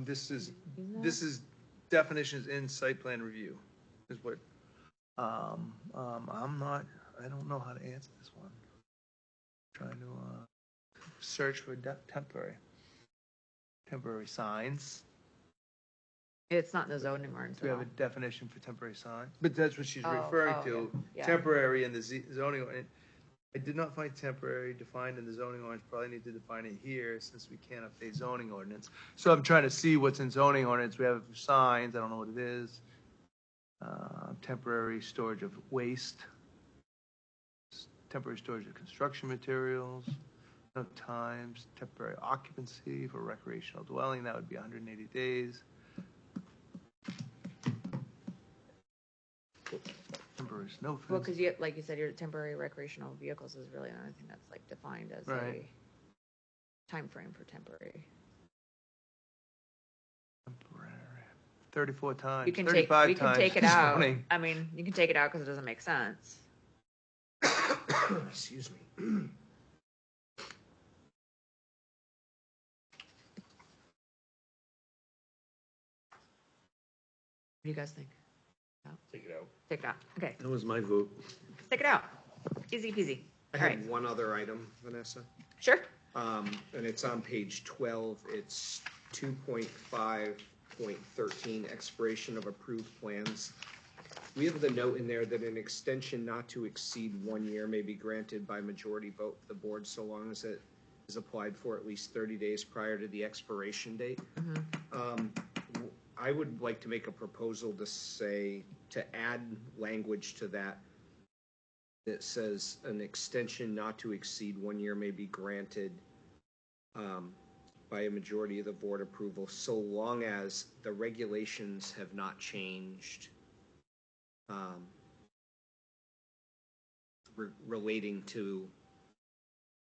this is definitions in site plan review is what, I don't know how to answer this one. Trying to, search for temporary signs.
It's not in the zoning ordinance.
Do we
at
have a
all.
definition for temporary sign? But that's what she's
Oh,
referring
oh,
to,
yeah.
temporary in the zoning ordinance. I did not find temporary defined in the zoning ordinance, probably need to define it here since we can't update zoning ordinance. So I'm trying to see what's in zoning ordinance, we have signs, I don't know what it is. Temporary storage of waste. Temporary storage of construction materials, no times, temporary occupancy for recreational dwelling, that would be 180 days. Temporary snow
Well,
fence.
because you, like you said, your temporary recreational vehicles is really the only thing that's like defined as a
Right.
time frame for temporary.
Temporary. 34 times,
You can
35
we can
times
take it
this
out.
morning.
I mean, you can take it out because it doesn't make sense.
Excuse me.
What do you guys think?
Take it out.
Take it out. Okay,
That was my vote.
take it out. Easy peasy.
I
All
have
right.
one other item, Vanessa.
Sure.
And it's on page 12. It's 2.5.13, expiration of approved plans. We have the note in there that an extension not to exceed 1 year may be granted by majority vote of the board so long as it is applied for at least 30 days prior to the expiration date. I would like to make a proposal to say, to add language to that that says an extension not to exceed 1 year may be granted by a majority of the board approval, so long as the regulations have not changed relating to,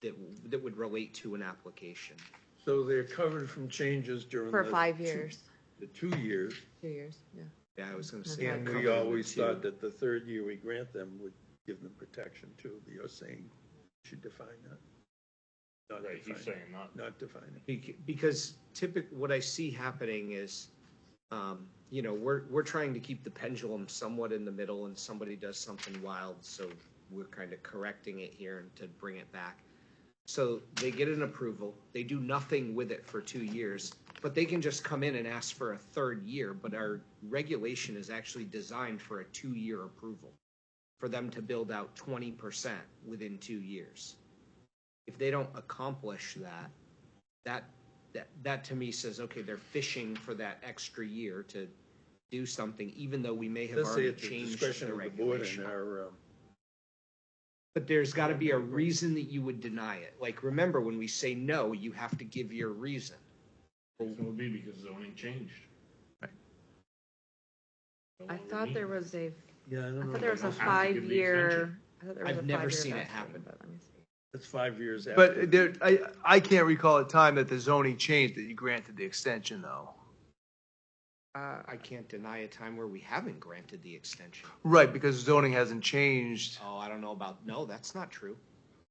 that would relate to an application.
So they're covered from changes during
For
the
5 years.
The 2 years.
2 years, yeah.
Yeah, I was gonna say.
And
cover
we
the
always
two.
thought that the third year we grant them would give them protection too. You're saying you should define that. Not
Right, he's
define it.
saying not.
Not define it.
Because what I see happening is, you know, we're trying to keep the pendulum somewhat in the middle, and somebody does something wild, so we're kind of correcting it here and to bring it back. So they get an approval, they do nothing with it for 2 years, but they can just come in and ask for a third year, but our regulation is actually designed for a 2-year approval, for them to build out 20% within 2 years. If they don't accomplish that to me says, okay, they're fishing for that extra year to do something, even though we may have
Let's say
already
at the
changed
discretion
the
of the board
regulation.
and our,
But there's got to be a reason that you would deny it. Like, remember, when we say no, you have to give your reason.
Reason would be because zoning changed.
Right.
No
I
longer
thought there
needed.
was a,
yeah, I
I
don't know.
thought there was a
Most have to give the
5-year.
extension.
I thought there was
I've
a
never
5-year
seen it
vesting,
happen.
but let me see.
That's 5 years after.
But there, I can't recall a time that the zoning changed that you granted the extension though.
I can't deny a time where we haven't granted the extension.
Right, because zoning hasn't changed.
Oh, I don't know about, no, that's not true.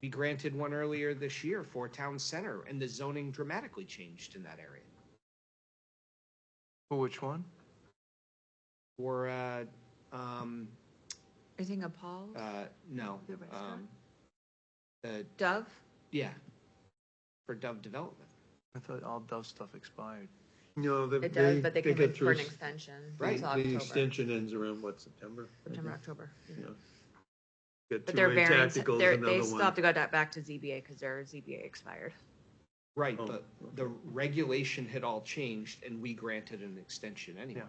We granted one earlier this year for Town Center, and the zoning dramatically changed in that area.
For which one?
For,
Are you thinking of Paul's?
no,
The restaurant?
the,
Dove?
yeah, for Dove Development.
I thought all Dove stuff expired.
No,
It does, but they came
get
in for
through
an extension
Right.
until
The
October.
extension ends around what, September?
September, October.
Yeah. Got
But their
two-way
variance,
tacticals,
they
another
still
one.
have to go back to ZBA because their ZBA expired.
Right,
Oh,
but the regulation had all changed, and we granted an extension anyway.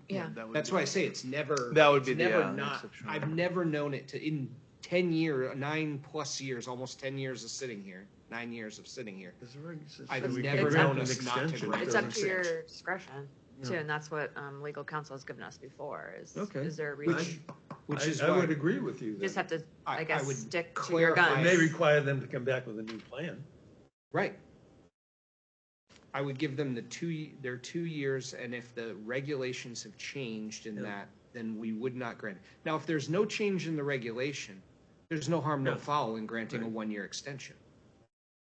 Yeah.
That would
That's
be-
why I say it's never.
That would
it's
be the,
never
yeah,
not.
exception.
I've never known it to, in 9+ years, almost 10 years of sitting here, 9 years of sitting here.
Is there a-
I've
so we
never
can grant
known
an
us not to
extension,
grant
It's
doesn't
up to
say-
your discretion too,
Yeah.
and that's what legal counsel has given us before is,
Okay.
is there a
Which-
reason?
Which is
I
why
would agree with you
You just
then.
have to,
I
I guess,
would
stick to your
clarify-
It
guns.
may require them to come back with a new plan.
Right. I would give them their 2 years, and if the regulations have changed in
Yeah.
that, then we would not grant it. Now, if there's no change in the regulation, there's no harm, no
Yeah.
foul in granting a
Right.
1-year extension.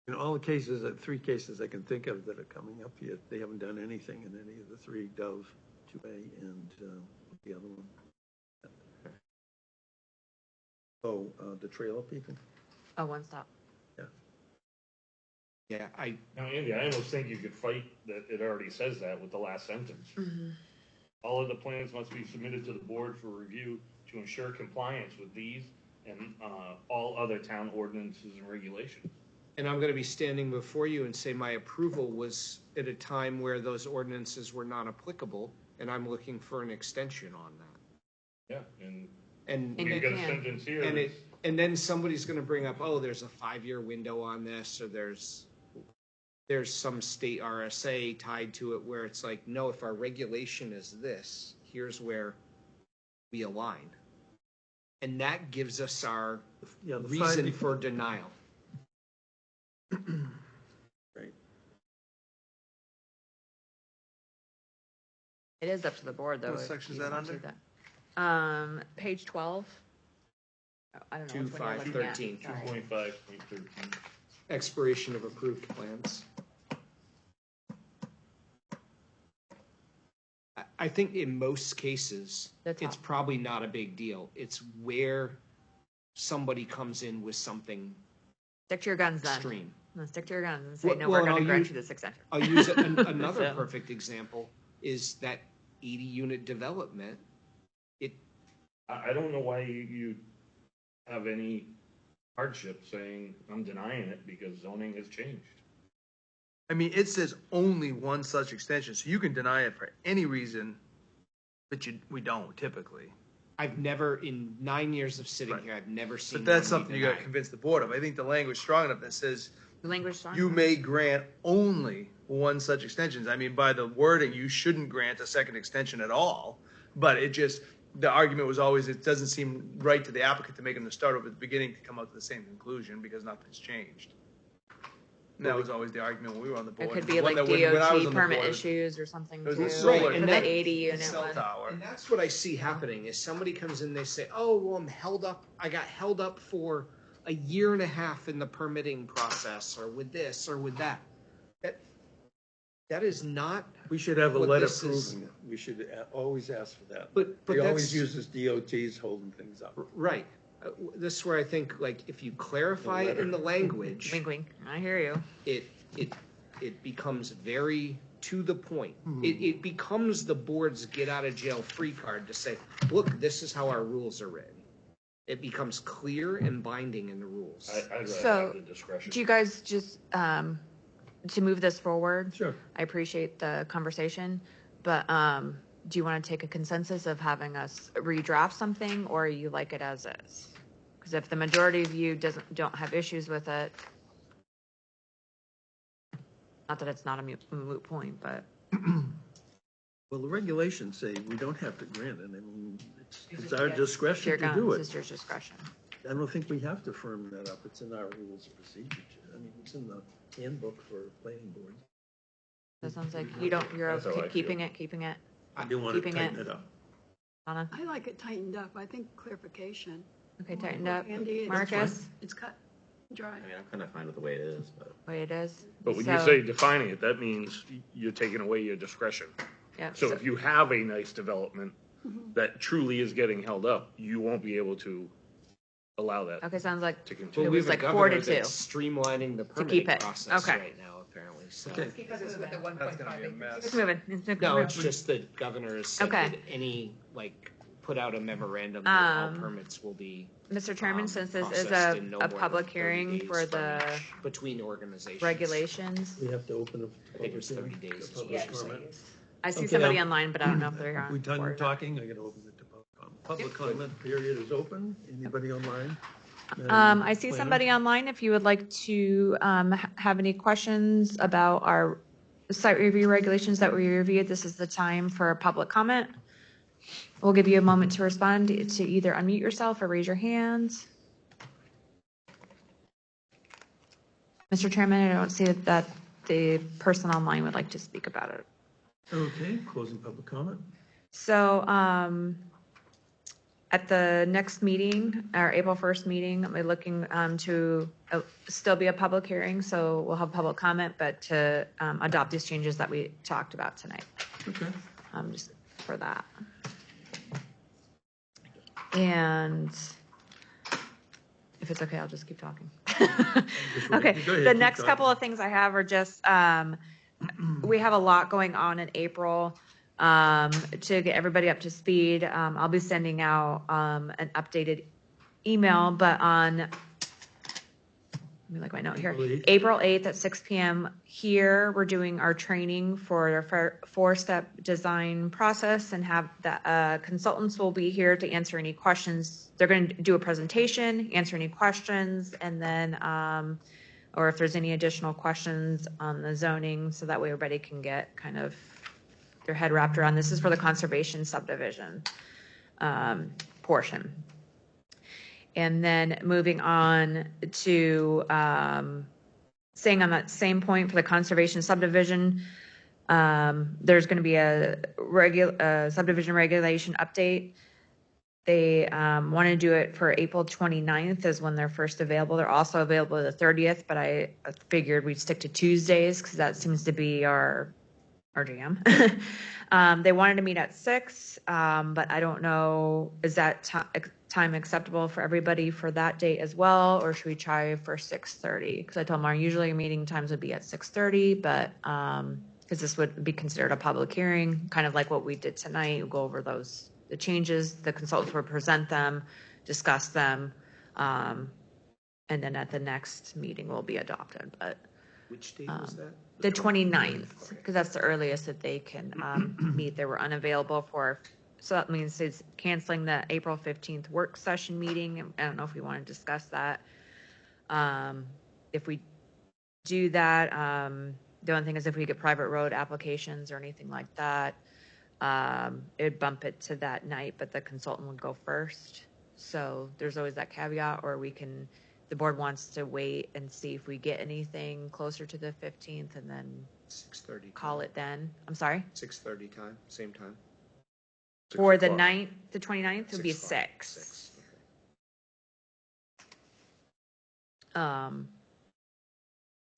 In all the cases, 3 cases I can think of that are coming up yet, they haven't done anything in any of the 3, Dove, 2A, and the other one. Oh, the trailer people?
Oh, one stop.
Yeah,
Now, Andy, I almost think you could fight that it already says that with the last sentence. All of the plans must be submitted to the board for review to ensure compliance with these and all other town ordinances and regulations.
and I'm gonna be standing before you and say my approval was at a time where those ordinances were not applicable, and I'm looking for an extension on that.
Yeah, and
And,
And
you
you
got a
can.
sentence here.
and
that's-
and then somebody's gonna bring up, oh, there's a 5-year window on this, or there's some state RSA tied to it where it's like, no, if our regulation is this, here's where we align. And that gives us our
Yeah, the
reason
5
for denial.
Right.
It is up to the board though.
What
if
section is
you
that
want to
under?
do that. Page 12. Oh, I don't know. which one you're looking at.
2.5.13.
Sorry.
2.5.13.
Expiration of approved plans. I think in most cases,
The
it's
top.
probably not a big deal. It's where somebody comes in with something
Stick to your guns then.
extreme.
No, stick to your guns and say,
Well-
no,
well,
we're going
I'll
to grant
use-
you this extension.
I'll use another
So-
perfect example is that 80-unit development.
I don't know why you have any hardship saying I'm denying it because zoning has changed.
I mean, it says only one such extension, so you can deny it for any reason, but we don't typically.
I've never, in 9 years of sitting
Right.
here, I've never seen.
But that's
one be
something you gotta
denied.
convince the board of. I think the language strong enough that says
The language strong.
you may grant only one such extensions. I mean, by the wording, you shouldn't grant a second extension at all. But it just, the argument was always, it doesn't seem right to the applicant to make them to start over at the beginning to come out to the same conclusion because nothing's changed. That was always the argument when we were on the board.
It could be
One
like
that when I was
DOT
on the
permit
board,
issues or something
it was
too.
the solar
For
and
the
that-
80
the
unit
cell
one.
tower.
And that's what I see happening is somebody comes in, they say, oh, well, I'm held up. I got held up for a year and a half in the permitting process or with this or with that. That is not,
We should have a
What
letter
this is-
proving it. We should always ask for that.
but
He always
that's,
uses DOTs holding things up.
right. This is where I think, like, if you clarify it in the language,
Wink, wink. I hear you.
it becomes very to the point. It becomes the board's get out of jail free card to say, look, this is how our rules are written. It becomes clear and binding in the rules.
I'd rather
So,
have the discretion.
Do you guys just, to move this forward?
Sure.
I appreciate the conversation, but do you want to take a consensus of having us redraft something, or you like it as is? Because if the majority of you don't have issues with it, not that it's not a moot point, but
Well, the regulations say we don't have to grant it. I mean, it's our
your
discretion to do
guns,
it.
it's your discretion.
I don't think we have to firm that up. It's in our rules of procedure. I mean, it's in the handbook for planning board.
That sounds like you're
That's how I
okay
feel.
keeping it.
I do want to
Keeping
tighten
it.
it up.
Donna?
I like it tightened up. I think clarification.
Okay, tightened up.
Andy, it's-
Marcus?
It's cut dry.
I mean, I'm kind of fine with the way it is, but.
Way it is.
But when you
So-
say defining it, that means you're taking away your discretion.
Yeah,
So if you have a nice development that truly is getting held up, you won't be able to allow that
Okay, sounds like
to
Well,
continue.
it
we
was
have a
like 4 to
governor
2.
that's streamlining the
keep
permitting
it.
process
Okay.
right now, apparently, so.
Okay.
Because it's with the
That's gonna be a
1.5
mess.
It's moving.
No, it's just that governor has said
Okay.
that any, like, put out a memorandum that all
Um,
permits will be
Mr. Chairman, since this is
processed in no
a
more than
public
30
hearing
days
for
from
the
each- between organizations.
regulations,
We have to open up.
I think it's 30 days is what
Public
you're saying.
comment.
I see
Okay,
somebody
I'm-
online, but I don't know if they're on.
We done
board.
talking? I gotta open it to public comment. Public comment period is open. Anybody online?
I see
Planner?
somebody online. If you would like to have any questions about our site review regulations that we reviewed, this is the time for a public comment. We'll give you a moment to respond, to either unmute yourself or raise your hands. Mr. Chairman, I don't see that the person online would like to speak about it.
Okay, closing public comment.
So, at the next meeting, our April 1st meeting, we're looking to still be a public hearing, so we'll have public comment, but to adopt these changes that we talked about tonight,
Okay.
just for that. And if it's okay, I'll just keep talking. Okay,
Go ahead,
the
keep
next
talking.
couple of things I have are just, we have a lot going on in April. To get everybody up to speed, I'll be sending out an updated email, but on, let me look at my note here.
April 8th.
April 8th at 6 p.m. here, we're doing our training for our four-step design process, and have the consultants will be here to answer any questions. They're going to do a presentation, answer any questions, and then, or if there's any additional questions on the zoning, so that way everybody can get kind of their head wrapped around. This is for the conservation subdivision portion. And then moving on to staying on that same point for the conservation subdivision, there's going to be a subdivision regulation update. They want to do it for April 29th is when they're first available. They're also available the 30th, but I figured we'd stick to Tuesdays because that seems to be our jam. They wanted to meet at 6, but I don't know, is that time acceptable for everybody for that date as well, or should we try for 6:30? Because I told them our usually meeting times would be at 6:30, but because this would be considered a public hearing, kind of like what we did tonight, we'll go over the changes, the consultants will present them, discuss them, and then at the next meeting will be adopted, but
Which date was that?
the 29th, because that's the earliest that they can meet. They were unavailable for, so that means it's canceling the April 15th work session meeting. I don't know if we want to discuss that. If we do that, the only thing is if we get private road applications or anything like that, it'd bump it to that night, but the consultant would go first. So there's always that caveat, or we can the board wants to wait and see if we get anything closer to the 15th and then
6:30.
call it then. I'm sorry?
6:30 time, same time.
For the
6 o'clock.
9th, the 29th would be
6 o'clock.
6.
6.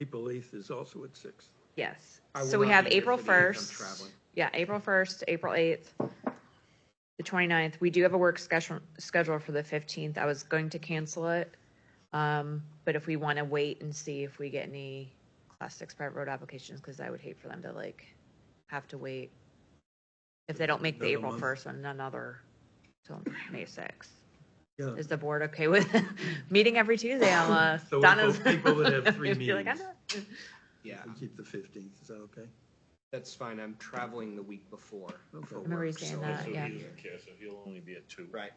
April 8th is also at 6.
Yes.
I will
So we
not
have
be here
April
for the 8th, I'm
1st.
traveling.
Yeah, April 1st, April 8th, the 29th. We do have a work schedule for the 15th. I was going to cancel it. But if we want to wait and see if we get any class 6 private road applications, because I would hate for them to like have to wait if they don't make the
Another
April
month.
1st one, another till May 6th.
Yeah.
Is the board okay with meeting every Tuesday almost?
So
Donna's.
for people that have 3
You're like,
meetings.
I'm not.
Yeah,
We keep the 15th, is that okay?
that's fine. I'm traveling the week before.
Okay.
for
I
remember you
work,
saying
so-
that,
So
yeah.
he doesn't care, so he'll only be at 2.
Right.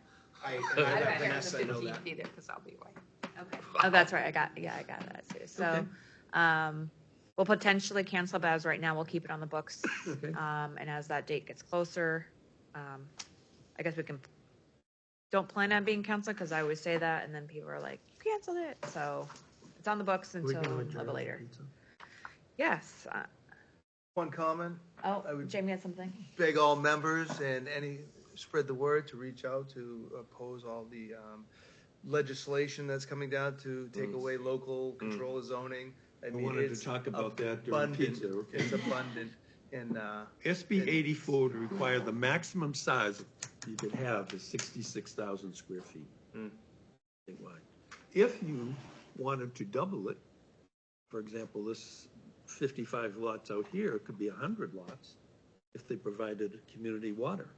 I
I
let
won't be on the
Vanessa know
15th
that.
either, because I'll be away.
Okay. Oh, that's right. I got that too. So, we'll potentially cancel, but as right now, we'll keep it on the books.
Okay.
And as that date gets closer, I guess we can, don't plan on being canceled, because I always say that, and then people are like, you canceled it. So it's on the books
We
until
can
a
adjourn
little
the
later.
pizza.
Yes.
One comment, I
Oh,
would-
Jamie had something?
beg all members and spread the word to reach out to oppose all the legislation that's coming down to take away local control of zoning. I mean,
wanted to
it's
talk about that during
abundant.
pizza, okay?
It's abundant, and,
SB 84 would require the maximum size you could have is 66,000 square feet. Statewide. If you wanted to double it, for example, this 55 lots out here could be 100 lots if they provided community water.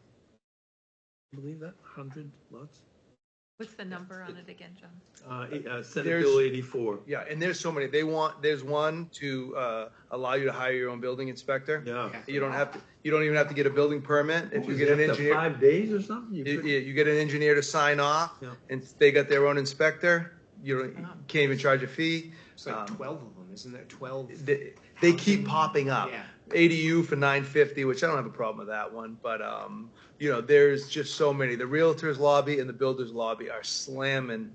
Believe that, 100 lots?
What's the number on it again, John?
Senate
There's-
Bill 84.
yeah, and there's so many. There's one to allow you to hire your own building inspector.
Yeah.
You don't even have to get a building permit. If you get an
After
engineer.
5 days or something? You
You,
could-
you get an engineer to sign off,
Yeah.
and they got their own inspector, you can't even charge a fee.
It's like 12 of them, isn't there? 12.
They keep popping up.
Yeah.
ADU for $950, which I don't have a problem with that one, but, there's just so many. The Realtors lobby and the Builders lobby are slamming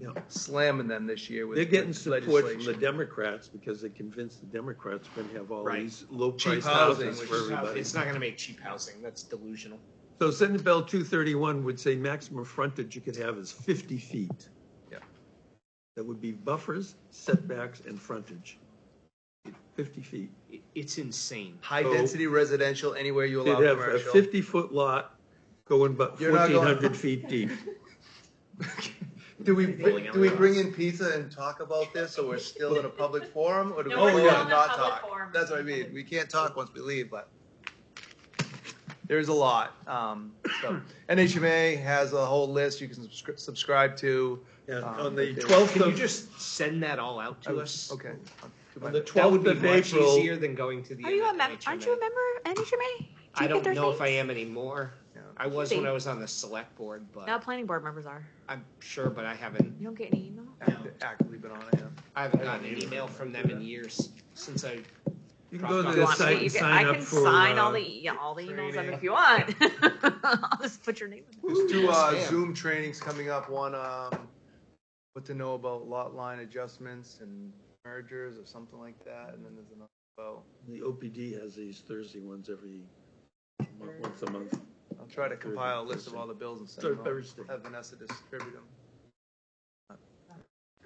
them this year with
They're getting support from the
legislation.
Democrats because they convinced the Democrats we're gonna have all
Right.
these low-priced
housing,
houses
which
for
is
everybody.
It's not going to make cheap housing. That's delusional.
So Senate Bill 231 would say maximum frontage you could have is 50 feet.
Yeah.
That would be buffers, setbacks, and frontage. 50 feet.
It's insane.
High-density residential, anywhere you allow
They'd have a
commercial.
50-foot lot going about
You're not going-
1,400 feet deep.
Do we
Bowling
do we
alley
bring in pizza and talk about this, so we're still in a public forum, or do we
No, we're still
not
in a public
talk?
forum.
That's what I mean. We can't talk once we leave, but there's a lot. So NHMA has a whole list you can subscribe to.
And on the
there's-
12th
Can you
of,
just send that all out to us?
Okay.
on the
That
12th
would be
of
much
April,
easier than going to the
Are you a
NHMA.
member? Aren't you a member of NHMA?
I don't know if I am anymore.
Yeah.
I was
Be.
when I was on the select board, but
Now planning board members are.
I'm sure, but I haven't.
You don't get any email?
Actively been on it, yeah.
I haven't gotten an email from them in years since I.
you can go to
Do
the
you
Want me-
site
you
and
can-
sign
I
up
can
for.
sign all the emails of it if you want. I'll just put your name in there.
There's two
Yes, ma'am.
Zoom trainings coming up. One, what to know about lot line adjustments and mergers or something like that, and then there's another about.
The OPD has these Thursday ones once a month.
I'll try to compile a list of all the bills and send them out.
Thursday.
Have Vanessa distribute them.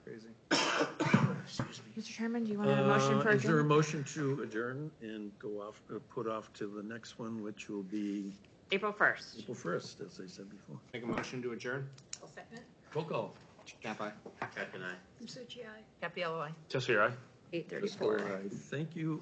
Crazy.
Mr. Chairman, do you want a motion for
Is there a
adjournment?
motion to adjourn and go off, put off to the next one, which will be
April 1st.
April 1st, as I said before?
Make a motion to adjourn.
I'll second it.
Roll call.
Nap aye.
Captain, I.
Suchi, aye.
Happy LOI.
Just here,
8:34.
Thank you all.